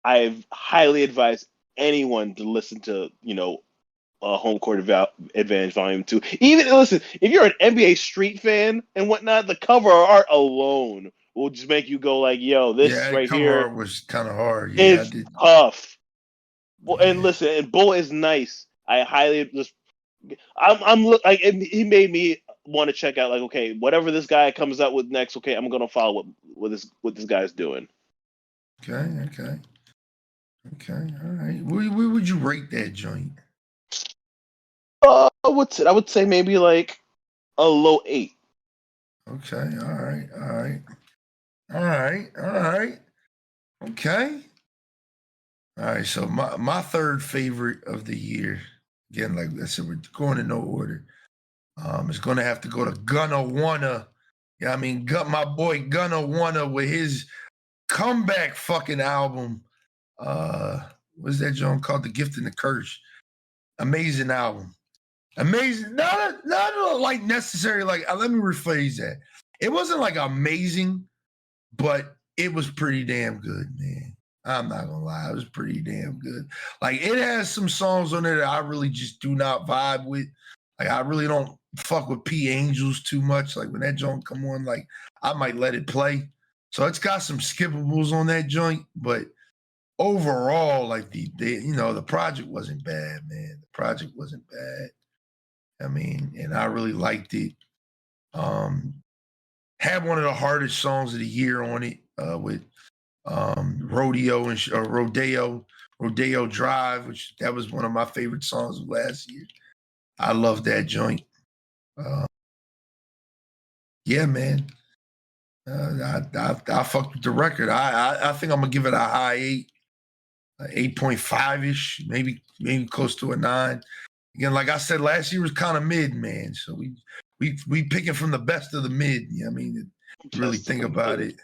I've highly advised anyone to listen to Home Court Advantage Volume 2. Even listen, if you're an NBA Street fan and whatnot, the cover art alone will just make you go like, "Yo, this right here art was kind of hard. Yeah, it's tough." Well, and listen, and Bull is nice. I highly just, I'm like he made me want to check out like, okay, whatever this guy comes out with next, okay, I'm gonna follow what this guy's doing. Okay, all right. Where would you rate that joint? I would say maybe like a low 8. Okay, all right. Okay. All right, so my third favorite of the year, again, like I said, we're going in no order. It's going to have to go to Gunna Wanna. Yeah, I mean, my boy Gunna Wanna with his comeback fucking album. What's that joint called? The Gift and the Curse. Amazing album. Amazing. Not like necessary. Like let me rephrase that. It wasn't like amazing, but it was pretty damn good, man. I'm not gonna lie, it was pretty damn good. Like it has some songs on there that I really just do not vibe with. Like I really don't fuck with P Angels too much. Like when that joint come on, like I might let it play. So it's got some skippables on that joint, but overall, like the project wasn't bad, man. The project wasn't bad. I mean, and I really liked it. Had one of the hardest songs of the year on it with Rodeo and Rodeo Drive, which that was one of my favorite songs of last year. I love that joint. Yeah, man. I fucked with the record. I think I'm gonna give it a high 8.5 ish, maybe close to a 9. Again, like I said, last year was kind of mid, man. So we picking from the best of the mid. You know what I mean? Really think about it.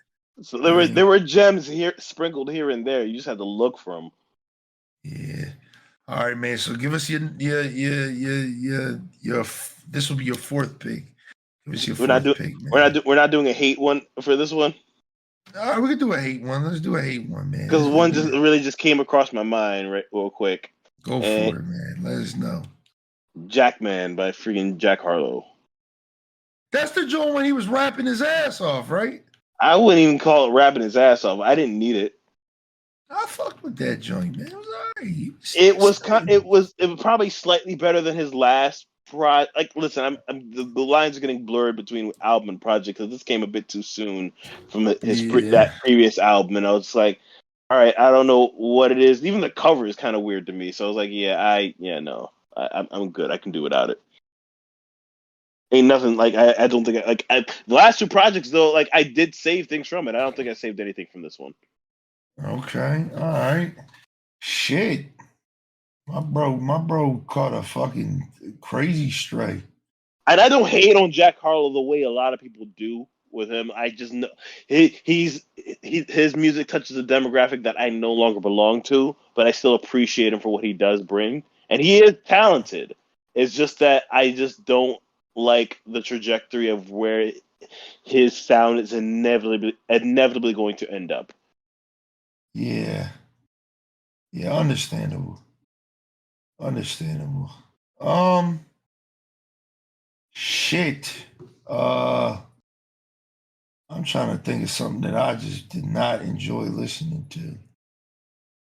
So there were gems here sprinkled here and there. You just had to look for them. Yeah. All right, man. So give us your this will be your fourth pick. Give us your fourth pick, man. We're not doing a hate one for this one. All right, we can do a hate one. Let's do a hate one, man. Because one really just came across my mind real quick. Go for it, man. Let us know. Jackman by freaking Jack Harlow. That's the joint when he was rapping his ass off, right? I wouldn't even call it rapping his ass off. I didn't need it. I fucked with that joint, man. It was all right. It was probably slightly better than his last project. Like, listen, the lines are getting blurred between album and project because this came a bit too soon from that previous album, and I was like, all right, I don't know what it is. Even the cover is kind of weird to me, so I was like, no, I'm good. I can do without it. Ain't nothing like I don't think the last two projects though. Like I did save things from it. I don't think I saved anything from this one. Okay, all right. Shit, my bro caught a fucking crazy stray. And I don't hate on Jack Harlow the way a lot of people do with him. I just know his music touches a demographic that I no longer belong to, but I still appreciate him for what he does bring. And he is talented. It's just that I just don't like the trajectory of where his sound is inevitably going to end up. Yeah, understandable. Shit. I'm trying to think of something that I just did not enjoy listening to.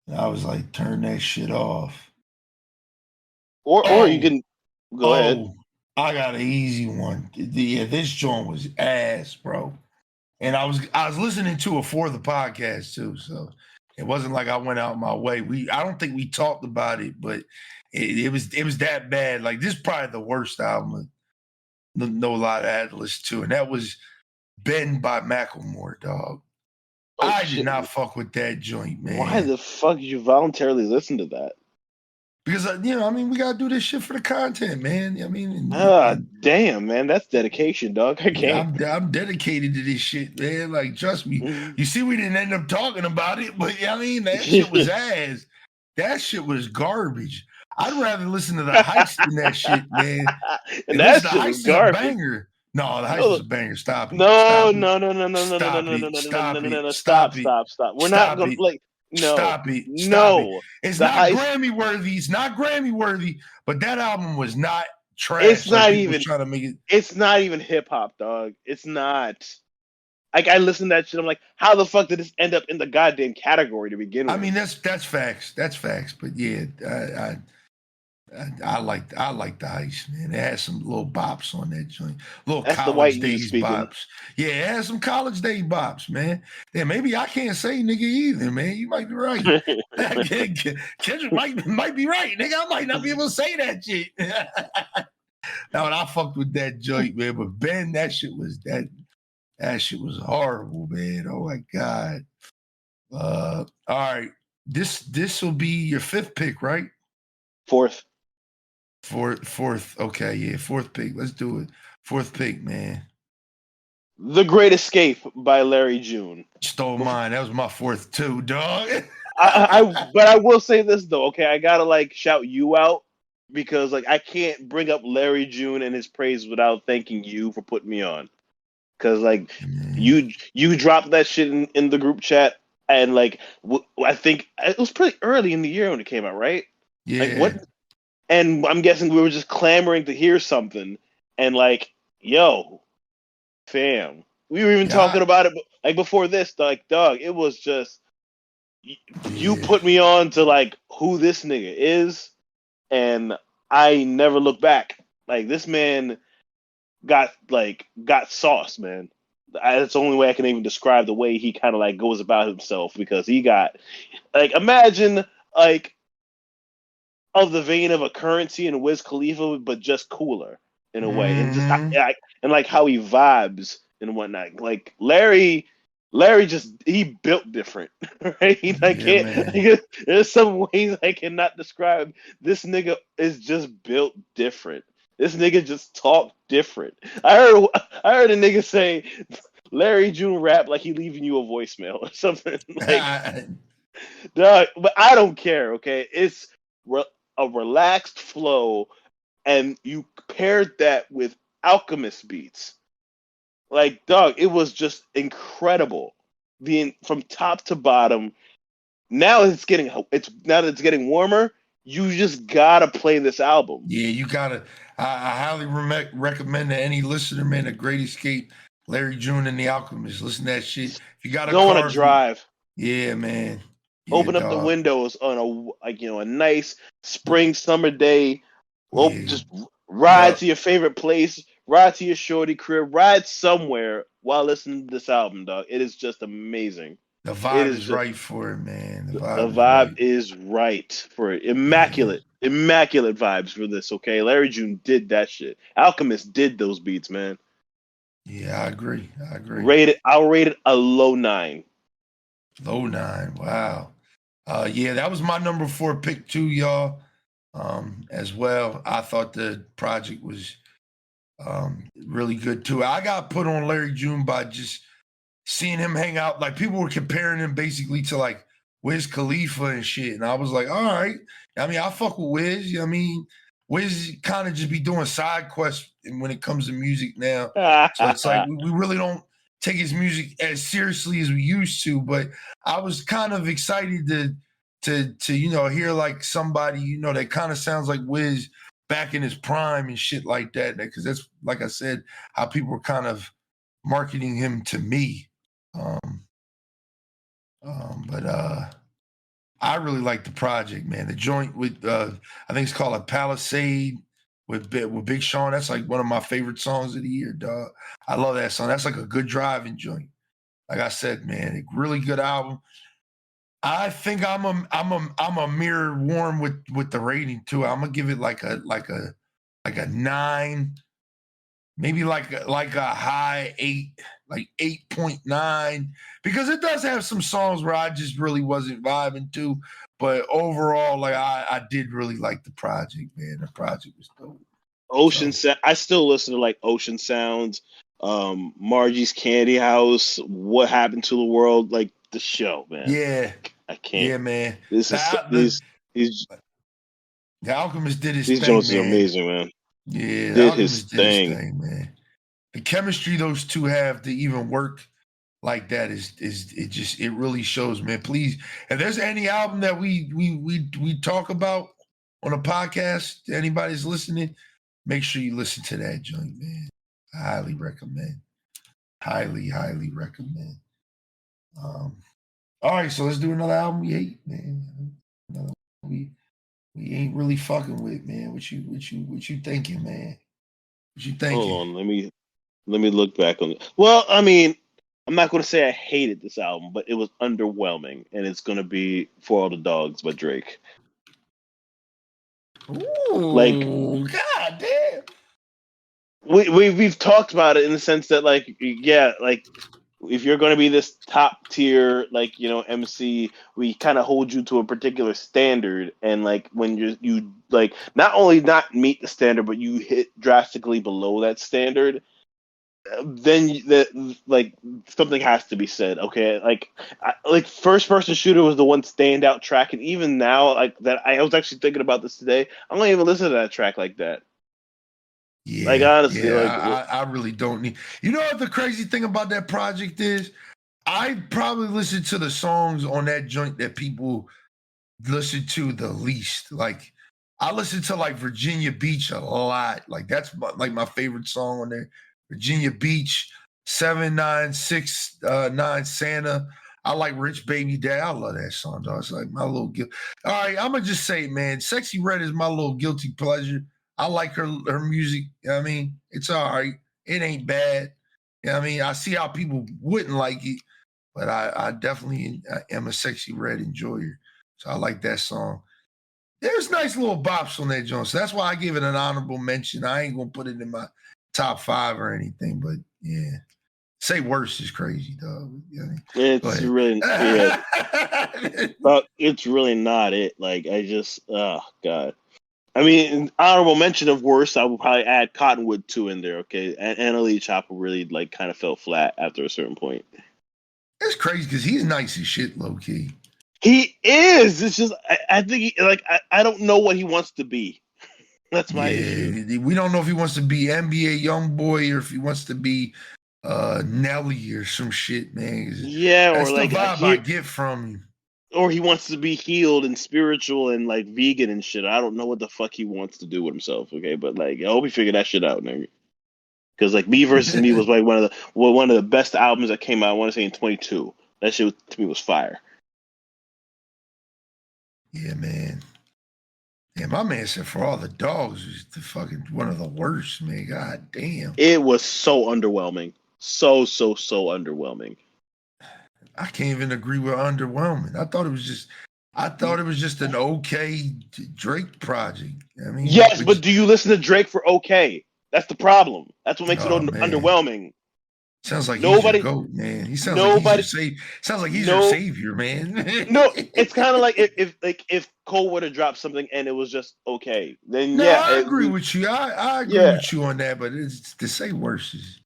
And I was like, turn that shit off. Or you can go ahead. I got an easy one. Yeah, this joint was ass, bro. And I was listening to it for the podcast too, so it wasn't like I went out my way. I don't think we talked about it, but it was that bad. Like this is probably the worst album. No lie, I had to listen to, and that was Ben by Macklemore, dog. I did not fuck with that joint, man. Why the fuck did you voluntarily listen to that? Because we gotta do this shit for the content, man. Damn, man, that's dedication, dog. I can't. I'm dedicated to this shit, man. Like, trust me. You see, we didn't end up talking about it, but that shit was ass. That shit was garbage. I'd rather listen to the Heist than that shit, man. And that shit was garbage. A banger. No, the Heist was a banger. Stop it. No. Stop. We're not gonna like. No. Stop it. No. It's not Grammy worthy. It's not Grammy worthy. But that album was not trash. It's not even trying to make it. It's not even hip hop, dog. It's not. Like I listened to that shit. I'm like, how the fuck did this end up in the goddamn category to begin with? I mean, that's facts. That's facts. But yeah, I like the Heist, man. It had some little bops on that joint. That's college days bops. Yeah, it had some college day bops, man. Yeah, maybe I can't say nigga either, man. You might be right. Kendrick might be right, nigga. I might not be able to say that shit. Now, I fucked with that joint, man. But Ben, that shit was horrible, man. Oh my God. All right. This will be your fifth pick, right? Fourth. Okay, yeah, fourth pick. Let's do it. Fourth pick, man. The Great Escape by Larry June. Stole mine. That was my fourth too, dog. But I will say this though, okay, I gotta like shout you out because like I can't bring up Larry June and his praise without thanking you for putting me on. Cause like you dropped that shit in the group chat and like I think it was pretty early in the year when it came out, right? Yeah. Like what? And I'm guessing we were just clamoring to hear something, and like, yo, fam, we were even talking about it like before this, like, dog, it was just you put me on to like who this nigga is, and I never look back. Like this man got sauce, man. That's the only way I can even describe the way he kind of like goes about himself because he got like imagine like of the vein of a Currency and Wiz Khalifa, but just cooler in a way, and just and like how he vibes and whatnot. Like Larry just he built different, right? There's some ways I cannot describe. This nigga is just built different. This nigga just talk different. I heard a nigga say Larry June rap like he leaving you a voicemail or something. Like, dog, but I don't care. Okay, it's a relaxed flow, and you paired that with Alchemist beats. Like, dog, it was just incredible. From top to bottom. Now that it's getting warmer. You just gotta play this album. Yeah, you gotta. I highly recommend to any listener, man, The Great Escape, Larry June and the Alchemist. Listen to that shit. If you got go on a drive. Yeah, man. Yeah, open up the windows on a nice spring summer day. Well, just ride to your favorite place, ride to your shorty crib, ride somewhere while listening to this album, dog. It is just amazing. The vibe is right for it, man. The vibe is right for it. Immaculate vibes for this. Okay, Larry June did that shit. Alchemist did those beats, man. Yeah, I agree. I'll rate it a low 9. Low 9. Wow. Yeah, that was my number 4 pick too, y'all. As well. I thought the project was really good too. I got put on Larry June by just seeing him hang out. Like people were comparing him basically to like Wiz Khalifa and shit. And I was like, all right. I mean, I fuck with Wiz. I mean, Wiz kind of just be doing side quests when it comes to music now. So it's like we really don't take his music as seriously as we used to. But I was kind of excited to hear like somebody, that kind of sounds like Wiz back in his prime and shit like that. Because that's, like I said, how people were kind of marketing him to me. But I really like the project, man. The joint with I think it's called a Palisade with Big Sean. That's like one of my favorite songs of the year, dog. I love that song. That's like a good driving joint. Like I said, man, a really good album. I think I'm a mirror warm with the rating too. I'm gonna give it like a 9. Maybe like a high 8, like 8.9, because it does have some songs where I just really wasn't vibing to. But overall, like I did really like the project, man. The project was dope. I still listen to like Ocean Sounds, Margie's Candy House, What Happened to the World, like the show, man. Yeah, I can't. Yeah, man. The Alchemist did his these thing, joints man. are amazing, man. Yeah, did his thing, man. The chemistry those two have to even work like that it really shows, man. Please, if there's any album that we talk about on a podcast, anybody's listening, make sure you listen to that joint, man. I highly recommend. Highly recommend. All right, so let's do another album we hate, man. Another one we ain't really fucking with, man. What you thinking, man? What you thinking? Hold on, let me look back on it. Well, I mean, I'm not going to say I hated this album, but it was underwhelming, and it's going to be For All the Dogs by Drake. Ooh, god damn. We've talked about it in the sense that like if you're going to be this top tier MC, we kind of hold you to a particular standard, and like when you like not only not meet the standard but you hit drastically below that standard, then like something has to be said. Okay, like first person shooter was the one standout track, and even now, like that, I was actually thinking about this today. I'm not even listening to that track like that. Like Yeah, honestly, yeah, like I really don't need. You know what the crazy thing about that project is? I probably listen to the songs on that joint that people listen to the least. Like I listen to like Virginia Beach a lot. Like that's my favorite song on there. Virginia Beach, 7969 Santa. I like Rich Baby Dad. I love that song, dog. It's like my little guilt. All right, I'm gonna just say, man, Sexy Red is my little guilty pleasure. I like her music. You know what I mean, it's all right. It ain't bad. You know what I mean, I see how people wouldn't like it, but I definitely am a Sexy Red enjoyer. So I like that song. There's nice little bops on that joint. So that's why I give it an honorable mention. I ain't gonna put it in my top 5 or anything, but yeah. Say worse is crazy, dog. You know what I mean? it's really but it's really not it. Like I just oh god. I mean, honorable mention of worst, I would probably add Cottonwood 2 in there, okay? And Elite Chopper really like kind of fell flat after a certain point. It's crazy because he's nice as shit, low key. He is. It's just I think I don't know what he wants to be. That's my issue. We don't know if he wants to be NBA YoungBoy or if he wants to be Nelly or some shit, man. Yeah, That's or the like vibe I get from him. or he wants to be healed and spiritual and like vegan and shit. I don't know what the fuck he wants to do with himself. Okay, but like I hope he figured that shit out, nigga. Because like Me versus Me was like one of the best albums that came out. I want to say in 22. That shit to me was fire. Yeah, man. Yeah, my man said For All the Dogs was the fucking one of the worst, man. God damn. It was so underwhelming. So underwhelming. I can't even agree with underwhelming. I thought it was just an okay Drake project. I mean, Yes, but do you listen to Drake for okay? That's the problem. That's what makes it man. underwhelming. Sounds like Nobody, he's your goat, man. He sounds nobody, like he's your savior, man. no, it's kind of like if Cole would have dropped something and it was just okay, then No, yeah, I agree with you. I agree yeah. with you on that, but it's to say worse is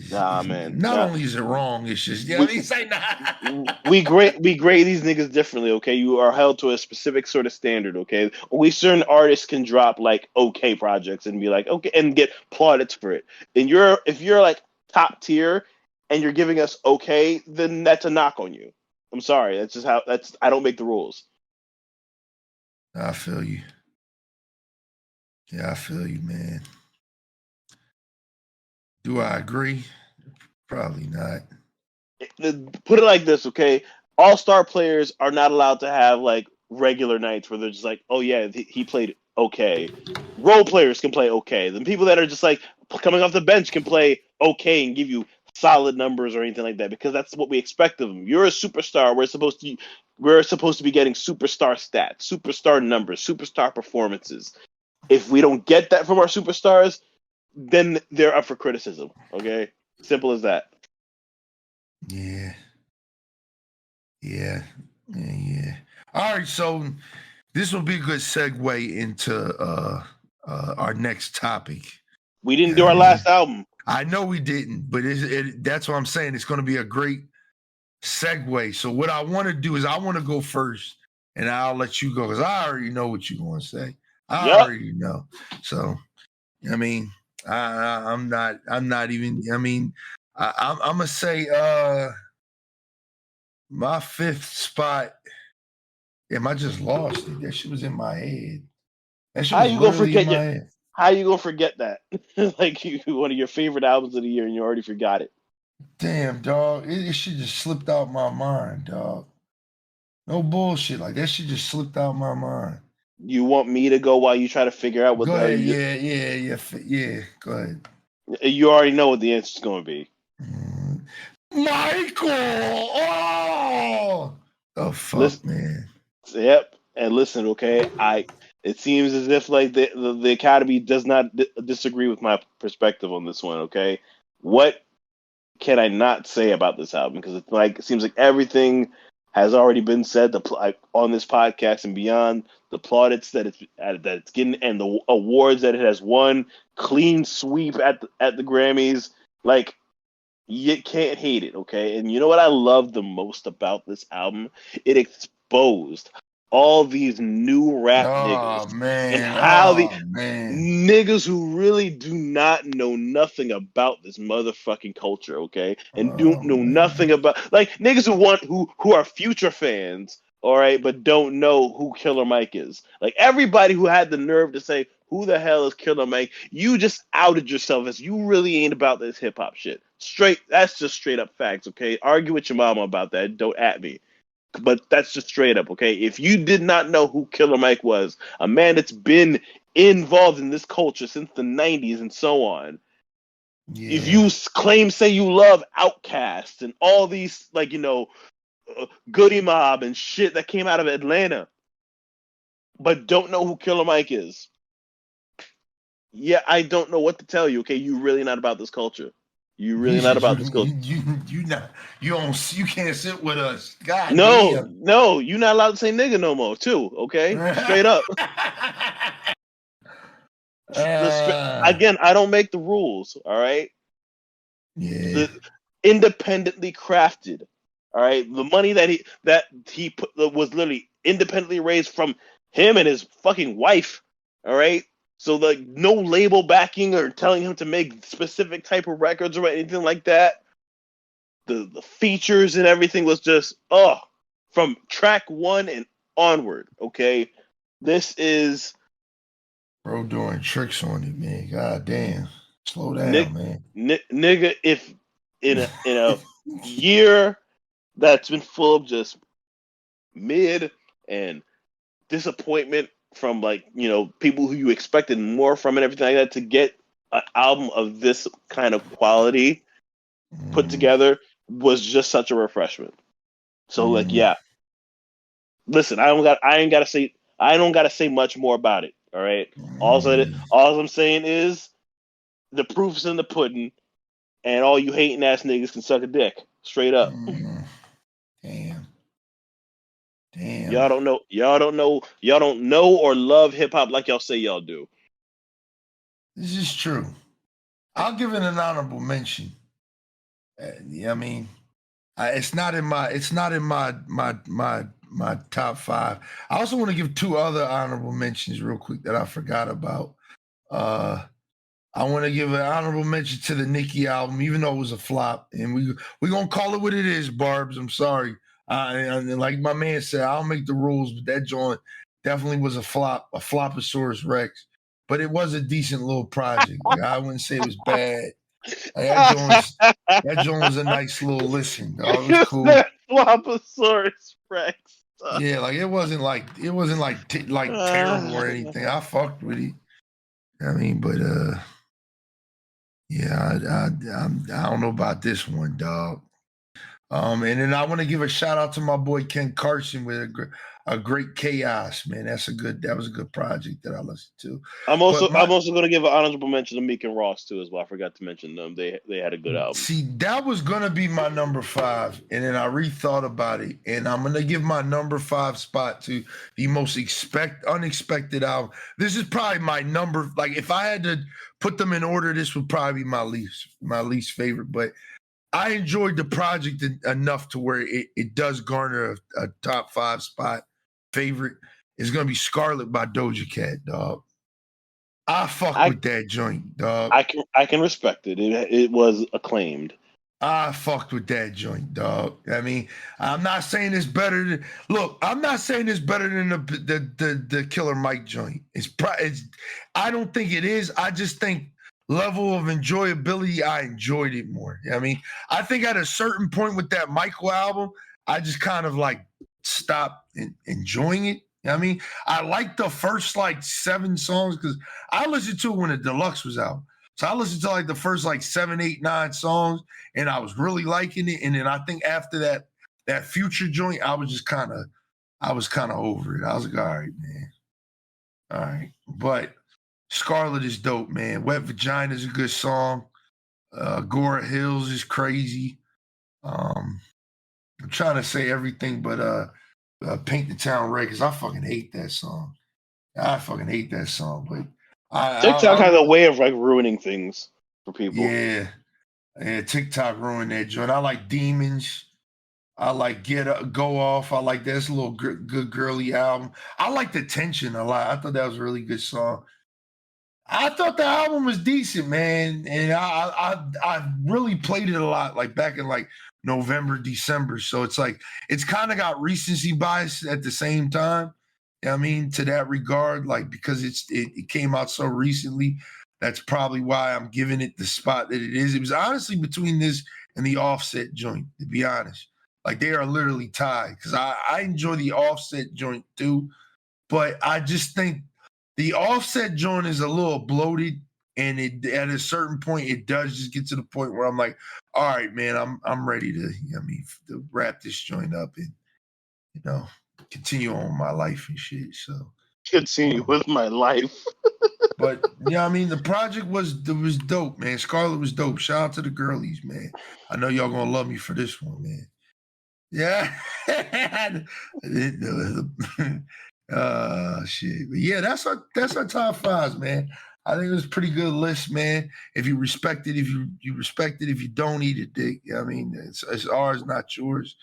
Nah, man. Not Nah. only is it wrong, it's just I mean, say nah. we grade these niggas differently, okay? You are held to a specific sort of standard, okay? Only certain artists can drop like okay projects and be like okay and get plaudits for it. And if you're like top tier and you're giving us okay, then that's a knock on you. I'm sorry. That's just I don't make the rules. I feel you. Yeah, I feel you, man. Do I agree? Probably not. Put it like this, okay? All-star players are not allowed to have like regular nights where they're just like, oh yeah, he played okay. Role players can play okay. The people that are just like coming off the bench can play okay and give you solid numbers or anything like that because that's what we expect of them. You're a superstar. We're supposed to be getting superstar stats, superstar numbers, superstar performances. If we don't get that from our superstars, then they're up for criticism. Okay, simple as that. Yeah. All right, so this will be a good segue into our next topic. We didn't do our last album. I know we didn't, but that's what I'm saying. It's going to be a great segue. So what I want to do is I want to go first, and I'll let you go because I already know what you're going to say. I already know. So, I mean, I'm not even. I mean, I'm gonna say my 5th spot. Damn, I just lost it. That shit was in my head. That shit was literally in my head. How you gonna forget that? Like one of your favorite albums of the year, and you already forgot it. Damn, dog. It shit just slipped out my mind, dog. No bullshit. Like that shit just slipped out my mind. You want me to go while you try to figure out what? Go ahead. Yeah. Go ahead. You already know what the answer's going to be. Michael. Oh fuck, man. Yep. And listen, okay. It seems as if like the Academy does not disagree with my perspective on this one. Okay, what can I not say about this album? Because it seems like everything has already been said on this podcast and beyond. The plaudits that it's getting and the awards that it has won, clean sweep at the Grammys. Like, you can't hate it, okay? And you know what I love the most about this album? It exposed all these new rap niggas and how the niggas who really do not know nothing about this motherfucking culture, okay? And do know nothing about, like, niggas who are Future fans, all right, but don't know who Killer Mike is. Like, everybody who had the nerve to say, who the hell is Killer Mike? You just outed yourself as you really ain't about this hip hop shit. That's just straight up facts, okay? Argue with your mama about that. Don't at me. But that's just straight up, okay? If you did not know who Killer Mike was, a man that's been involved in this culture since the 90s and so on, if you say you love Outkast and all these, like, Goody Mob and shit that came out of Atlanta, but don't know who Killer Mike is, yeah, I don't know what to tell you, okay? You really not about this culture. You really not about this culture. You can't sit with us. God damn. No, you're not allowed to say nigga no more, too, okay? Straight up. Again, I don't make the rules, all right? Yeah. Independently crafted, all right? The money that he put was literally independently raised from him and his fucking wife, all right? So, like, no label backing or telling him to make specific type of records or anything like that. The features and everything was just, from track 1 and onward, okay? This is... Bro doing tricks on it, man. God damn. Slow down, man. Nigga, if in a year that's been full of just mid and disappointment from, like, people who you expected more from and everything like that, to get an album of this kind of quality put together was just such a refreshment. So like, yeah. Listen, I don't gotta say much more about it. All right. All I'm saying is the proof's in the pudding, and all you hating ass niggas can suck a dick. Straight up. Damn. Y'all don't know or love hip hop like y'all say y'all do. This is true. I'll give it an honorable mention. I mean, it's not in my top 5. I also want to give 2 other honorable mentions real quick that I forgot about. I want to give an honorable mention to the Nicki album, even though it was a flop, and we're gonna call it what it is, Barbs. I'm sorry. And like my man said, I don't make the rules, but that joint definitely was a flop, a Floposaurus Rex. But it was a decent little project. Like, I wouldn't say it was bad. Like, that joint was a nice little listen, dog. It was cool. Floposaurus Rex. Yeah, like it wasn't like terrible or anything. I fucked with it. I mean, but yeah, I don't know about this one, dog. And then I want to give a shout out to my boy Ken Carson with a great Chaos, man. That was a good project that I listened to. I'm also going to give an honorable mention to Meek and Ross too, as well. I forgot to mention them. They had a good album. See, that was gonna be my number 5, and then I rethought about it, and I'm gonna give my number 5 spot to the most unexpected album. This is probably my number. Like, if I had to put them in order, this would probably be my least favorite. But I enjoyed the project enough to where it does garner a top 5 spot. Favorite is gonna be Scarlet by Doja Cat, dog. I fuck with that joint, dog. I can respect it. It was acclaimed. I fucked with that joint, dog. I mean, I'm not saying it's better than. Look, I'm not saying it's better than the Killer Mike joint. I don't think it is. I just think level of enjoyability, I enjoyed it more. I mean, I think at a certain point with that Michael album, I just kind of like stopped enjoying it. I mean, I liked the first like 7 songs because I listened to it when the deluxe was out. So I listened to like the first like 7, 8, 9 songs, and I was really liking it. And then I think after that Future joint, I was kind of over it. I was like, all right, man. All right. But Scarlet is dope, man. Wet Vagina is a good song. Agora Hills is crazy. I'm trying to say everything but Paint the Town Red because I fucking hate that song. I fucking hate that song. But TikTok has a way of like ruining things for people. yeah, TikTok ruined that joint. I like Demons. I like Go Off. I like that's a little good girly album. I like The Tension a lot. I thought that was a really good song. I thought the album was decent, man, and I really played it a lot, like back in like November, December. So it's like it's kind of got recency bias at the same time. You know what I mean, to that regard, like because it came out so recently. That's probably why I'm giving it the spot that it is. It was honestly between this and the Offset joint, to be honest. Like they are literally tied because I enjoy the Offset joint too, but I just think the Offset joint is a little bloated, and it at a certain point it does just get to the point where I'm like, all right, man, I'm ready to, to wrap this joint up and continue on with my life and shit. So Continue with my life. but yeah, the project was dope, man. Scarlett was dope. Shout out to the girlies, man. I know y'all gonna love me for this one, man. Yeah. Shit. But yeah, that's our top fives, man. I think it was a pretty good list, man. If you respect it, if you respect it, if you don't eat it, dick. It's ours, not yours.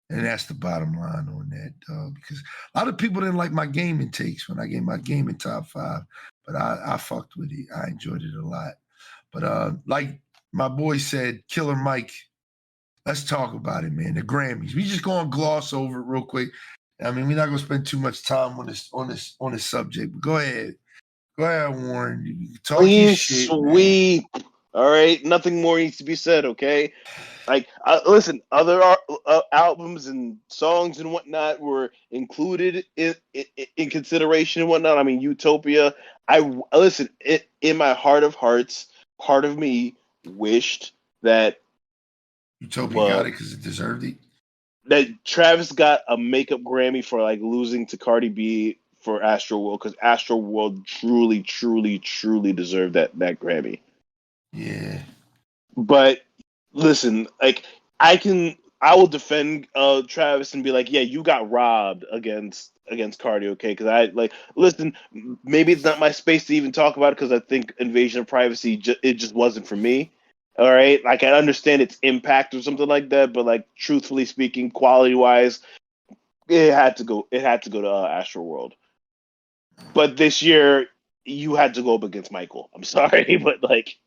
And that's the bottom line on that, dog. Because a lot of people didn't like my gaming takes when I gave my gaming top five, but I fucked with it. I enjoyed it a lot. But like my boy said, Killer Mike. Let's talk about it, man. The Grammys. We just gonna gloss over it real quick. We're not gonna spend too much time on this subject. But go ahead, Warren. You can talk your shit, sweep. Man. All right, nothing more needs to be said. Okay, like listen, other albums and songs and whatnot were included in consideration and whatnot. Utopia. Listen. In my heart of hearts, part of me wished that Utopia got it because it deserved it. That Travis got a makeup Grammy for like losing to Cardi B for Astroworld because Astroworld truly, truly, truly deserved that Grammy. Yeah. But listen, like I will defend Travis and be like, yeah, you got robbed against Cardi, okay? Because listen, maybe it's not my space to even talk about it because I think Invasion of Privacy it just wasn't for me. All right, like I understand its impact or something like that, but like truthfully speaking, quality wise, it had to go to Astroworld. But this year, you had to go up against Michael. I'm sorry, but like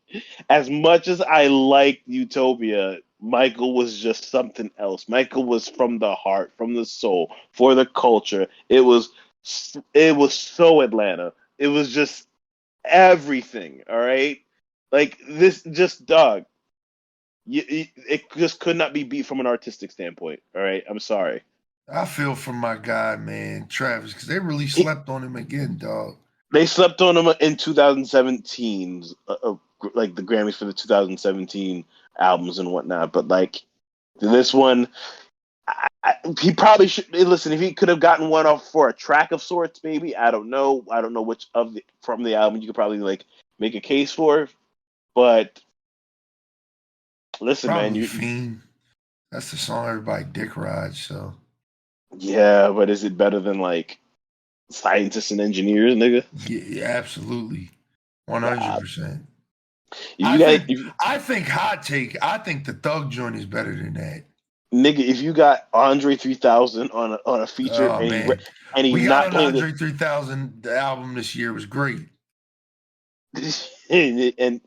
as much as I liked Utopia, Michael was just something else. Michael was from the heart, from the soul, for the culture. It was so Atlanta. It was just everything. All right. Like this, just dog. It just could not be beat from an artistic standpoint. All right, I'm sorry. I feel for my guy, man, Travis, because they really slept on him again, dog. They slept on him in 2017, like the Grammys for the 2017 albums and whatnot. But like this one, he probably should listen. If he could have gotten one off for a track of sorts, maybe I don't know. I don't know which from the album you could probably like make a case for. But listen, probably man, Fiend. That's the song everybody dick rides. So yeah, but is it better than like scientists and engineers, nigga? Yeah, absolutely, 100%. I think hot take. I think the Thug joint is better than that. Nigga, if you got Andre 3000 on a feature and he's not playing Andre 3000 the album this year was great. and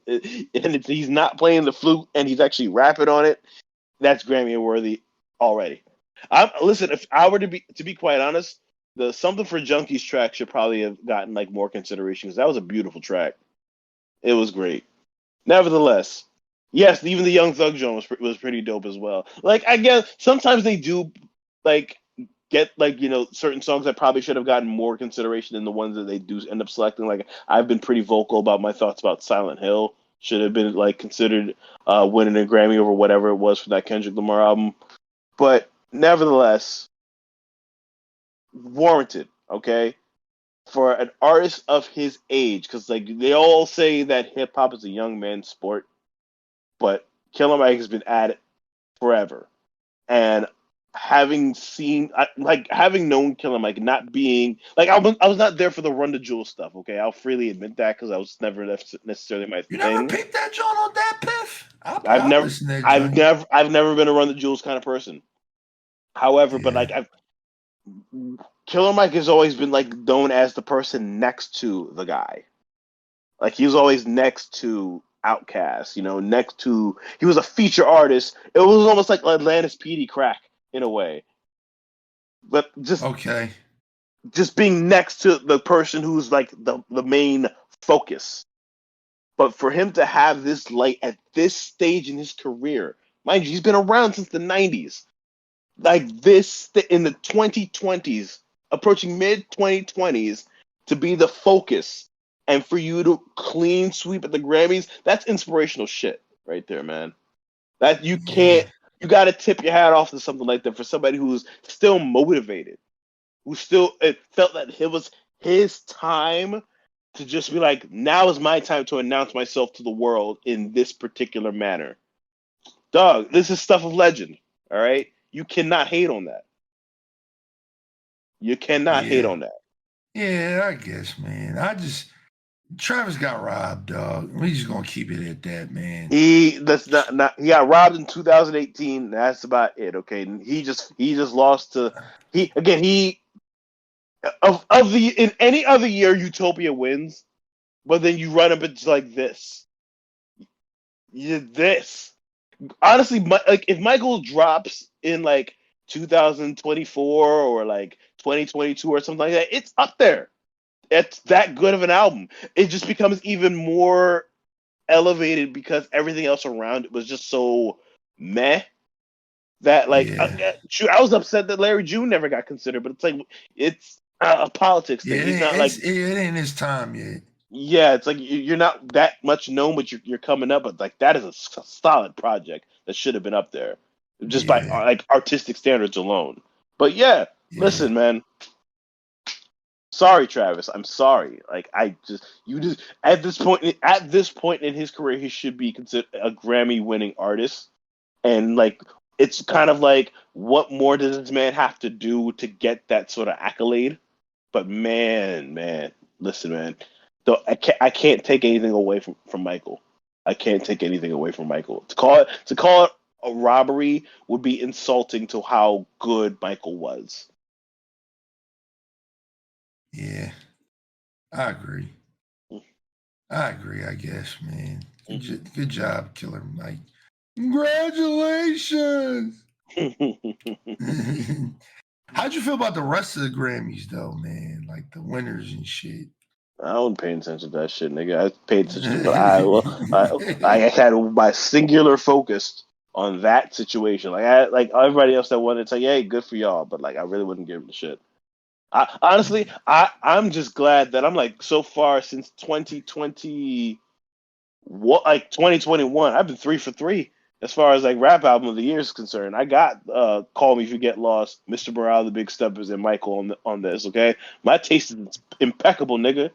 he's not playing the flute and he's actually rapping on it, that's Grammy worthy already. Listen, if I were to be quite honest, the Something for Junkies track should probably have gotten like more consideration because that was a beautiful track. It was great. Nevertheless, yes, even the Young Thug joint was pretty dope as well. Like I guess sometimes they do like get like certain songs that probably should have gotten more consideration than the ones that they do end up selecting. Like I've been pretty vocal about my thoughts about Silent Hill should have been like considered winning a Grammy over whatever it was for that Kendrick Lamar album, but nevertheless, warranted. Okay. For an artist of his age, because like they all say that hip hop is a young man's sport, but Killer Mike has been at it forever. and having known Killer Mike, not being like I was not there for the Run the Jewel stuff. Okay, I'll freely admit that because I was never necessarily my You thing. never picked that joint on that Piff? I'll listen to that I've never been a Run the Jewels kind of person. However, but like Killer Mike has always been like known as the person next to the guy. Like he was always next to Outkast, you know, he was a feature artist. It was almost like Atlantis PD Crack in a way. But just being next to the person who's like the main focus. But for him to have this light at this stage in his career, mind you, he's been around since the 90s. Like this in the 2020s, approaching mid 2020s, to be the focus and for you to clean sweep at the Grammys, that's inspirational shit right there, man. That you got to tip your hat off to something like that for somebody who's still motivated, who still felt that it was his time to just be like, now is my time to announce myself to the world in this particular manner. Dog, this is stuff of legend, all right? You cannot hate on that. You cannot hate on that. Yeah, I guess, man. Travis got robbed, dog. We just gonna keep it at that, man. He got robbed in 2018. That's about it. Okay, he just lost to in any other year Utopia wins, but then you run up into like this. Honestly, like if Michael drops in like 2024 or like 2022 or something like that, it's up there. It's that good of an album. It just becomes even more elevated because everything else around it was just so meh that like I was upset that Larry June never got considered, but it's like it's a politics thing. He's not like it ain't his time yet. Yeah, it's like you're not that much known, but you're coming up. But like that is a solid project that should have been up there, just by like artistic standards alone. But listen, man. Sorry, Travis. I'm sorry. Like at this point in his career, he should be considered a Grammy-winning artist. And like it's kind of like, what more does this man have to do to get that sort of accolade? But man, listen, man. I can't take anything away from Michael. I can't take anything away from Michael. To call it a robbery would be insulting to how good Michael was. Yeah, I agree. I guess, man. Good job, Killer Mike. Congratulations. How'd you feel about the rest of the Grammys, though, man? Like the winners and shit. I wasn't paying attention to that shit, nigga. I paid attention to I had my singular focus on that situation. Like everybody else that won, it's like, hey, good for y'all, but like I really wouldn't give a shit. I'm just glad that I'm like so far since 2020, 2021, I've been 3 for 3 as far as like rap album of the year is concerned. I got Call Me If You Get Lost, Mr. Morale, The Big Steppers, and Michael on this. Okay, my taste is impeccable, nigga.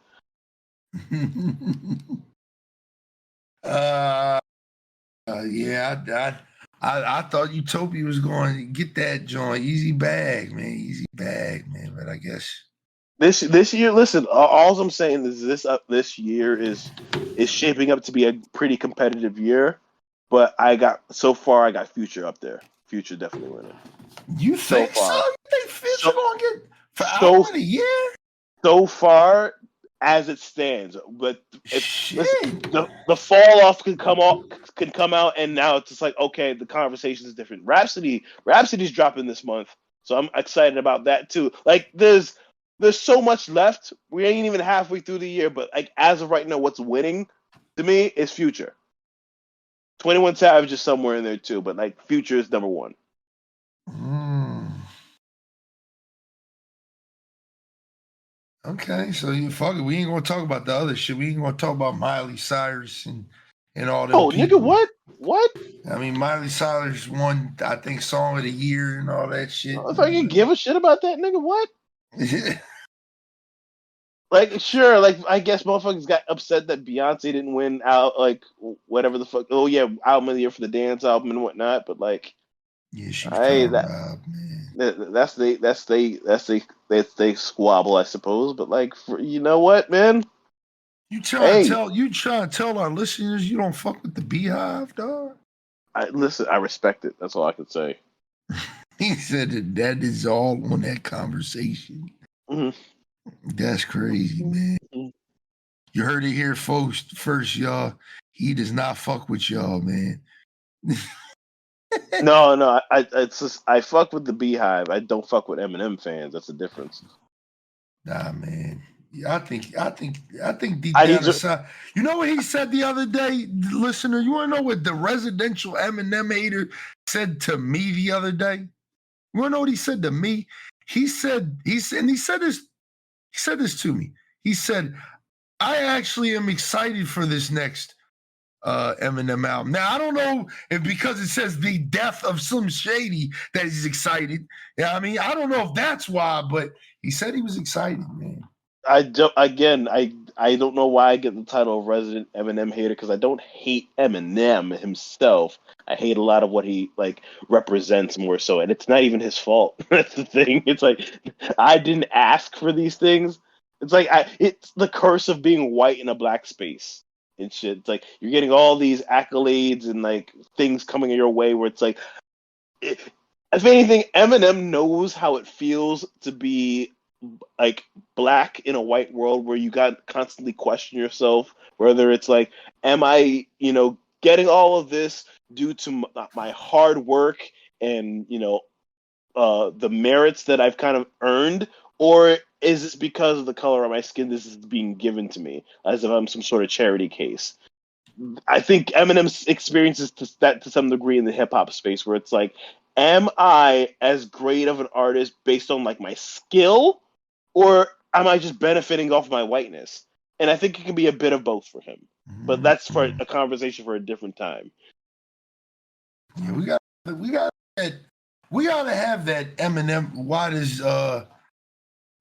I thought Utopia was going to get that joint. Easy bag, man. But I guess this year, listen. All I'm saying is this year is shaping up to be a pretty competitive year. But I got Future up there. Future definitely winning. You think so? You think Future gonna get for album of the year? So far, as it stands, but the fall off can come out, and now it's just like, okay, the conversation is different. Rhapsody's dropping this month, so I'm excited about that too. Like there's so much left. We ain't even halfway through the year, but like as of right now, what's winning to me is Future. 21 Savage is somewhere in there too, but like Future is number one. Okay, so fuck it. We ain't gonna talk about the other shit. We ain't gonna talk about Miley Cyrus and all that. Oh, nigga, what? I mean, Miley Cyrus won, I think, Song of the Year and all that shit. If I can give a shit about that, nigga, what? Like, sure, like I guess motherfuckers got upset that Beyonce didn't win out, like whatever the fuck. Oh yeah, album of the year for the dance album and whatnot. But like, Yeah, she I found that Rob, man. that's they squabble, I suppose. But like, you know what, man? You trying to Hey, tell our listeners you don't fuck with the Beehive, dog? listen, I respect it. That's all I can say. He said that is all on that conversation. Mhm. That's crazy, man. Mhm. You heard it here first, y'all. He does not fuck with y'all, man. No, it's just I fuck with the Beehive. I don't fuck with Eminem fans. That's the difference. Nah, man. Yeah, I think deep I down need to. inside. You know what he said the other day, listener? You want to know what the residential Eminem hater said to me the other day? You want to know what he said to me? He said this to me. He said, I actually am excited for this next Eminem album. Now, I don't know if because it says the death of Slim Shady that he's excited. Yeah, I mean, I don't know if that's why, but he said he was excited, man. I don't. Again, I don't know why I get the title of resident Eminem hater because I don't hate Eminem himself. I hate a lot of what he like represents more so, and it's not even his fault. That's the thing. It's like I didn't ask for these things. It's like it's the curse of being white in a black space and shit. It's like you're getting all these accolades and like things coming your way where it's like, if anything, Eminem knows how it feels to be like black in a white world where you got constantly question yourself whether it's like, am I, getting all of this due to my hard work and the merits that I've kind of earned, or is this because of the color of my skin? This is being given to me as if I'm some sort of charity case. I think Eminem experiences that to some degree in the hip hop space, where it's like, am I as great of an artist based on like my skill, or am I just benefiting off my whiteness? And I think it can be a bit of both for him. But that's for a conversation for a different time. Yeah, we gotta have that Eminem. Why does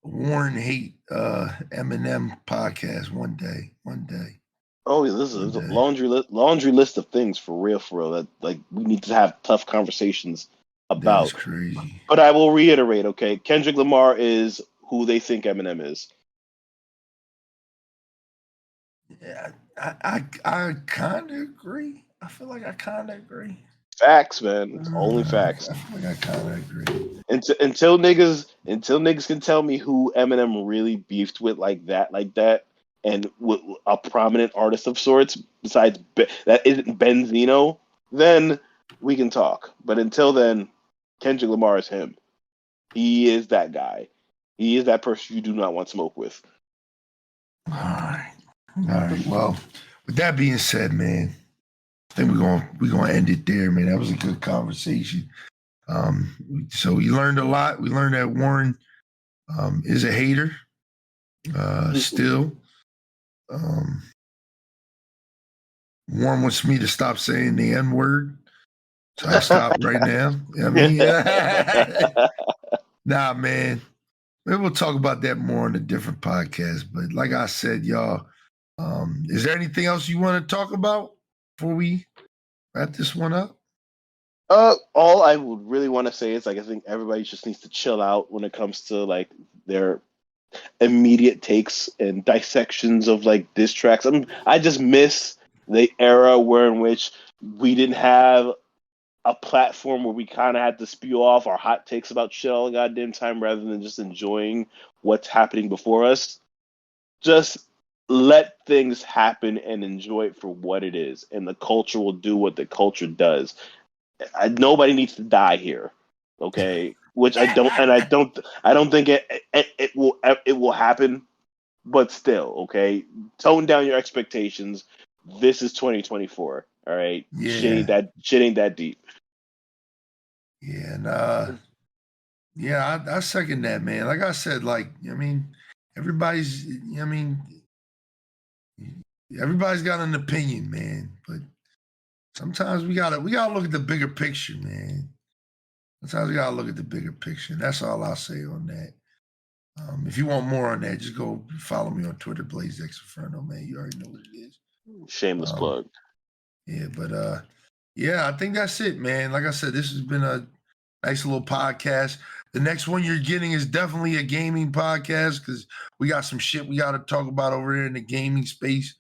Warren hate Eminem podcast one day? Oh, this One is a day. laundry list of things for real, that like we need to have tough conversations That is about. crazy. But I will reiterate, okay, Kendrick Lamar is who they think Eminem is. Yeah, I kind of agree. I feel like I kind of agree. Facts, man. It's only facts. I feel like I kind of agree. Until niggas can tell me who Eminem really beefed with like that, and with a prominent artist of sorts besides that isn't Benzino, then we can talk. But until then, Kendrick Lamar is him. He is that guy. He is that person you do not want smoke with. All right. Well, with that being said, man, I think we're gonna end it there, man. That was a good conversation. So we learned a lot. We learned that Warren is a hater. Still, Warren wants me to stop saying the N word, so I stop right now. I mean, nah, man. Maybe we'll talk about that more on a different podcast. But like I said, y'all, is there anything else you want to talk about before we wrap this one up? All I would really want to say is like I think everybody just needs to chill out when it comes to like their immediate takes and dissections of like diss tracks. I just miss the era where in which we didn't have a platform where we kind of had to spew off our hot takes about shit all the goddamn time rather than just enjoying what's happening before us. Just let things happen and enjoy it for what it is, and the culture will do what the culture does. Nobody needs to die here, okay? Which I don't, and I don't think it will happen. But still, okay, tone down your expectations. This is 2024. All right, Yeah, shit ain't that deep. yeah, and I second that, man. Like I said, like I mean, everybody's, I mean, everybody's got an opinion, man. But sometimes we gotta look at the bigger picture, man. Sometimes we gotta look at the bigger picture. That's all I'll say on that. If you want more on that, just go follow me on Twitter, BLAZEDxENFERNO, man. You already know what it is. Shameless Um, plug. yeah, but yeah, I think that's it, man. Like I said, this has been Nice little podcast. The next one you're getting is definitely a gaming podcast because we got some shit we got to talk about over here in the gaming space.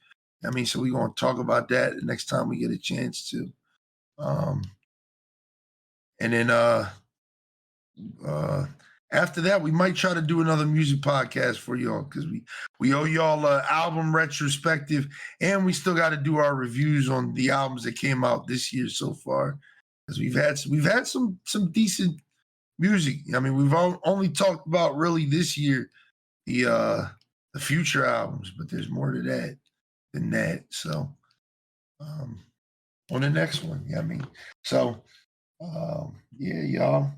I mean, so we're going to talk about that the next time we get a chance to. And then after that, we might try to do another music podcast for y'all because we owe y'all an album retrospective, and we still got to do our reviews on the albums that came out this year so far. Because we've had some decent music. I mean, we've only talked about really this year the future albums, but there's more to that than that. So on the next one, I mean, so yeah, y'all.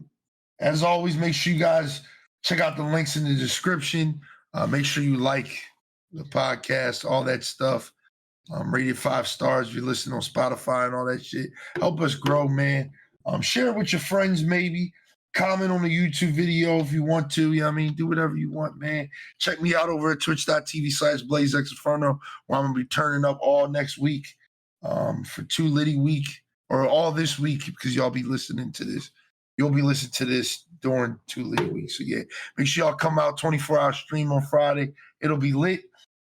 As always, make sure you guys check out the links in the description. Make sure you like the podcast, all that stuff. Rate it 5 stars if you listen on Spotify and all that shit. Help us grow, man. Share it with your friends, maybe. Comment on the YouTube video if you want to. You know what I mean? Do whatever you want, man. Check me out over at twitch.tv/BLAZEDxENFERNO, where I'm going to be turning up all next week for 2 Liddy week, or all this week because y'all be listening to this. You'll be listening to this during 2 Liddy weeks. So, yeah, make sure y'all come out 24-hour stream on Friday. It'll be lit.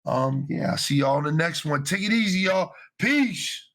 Yeah, I'll see y'all on the next one. Take it easy, y'all. Peace.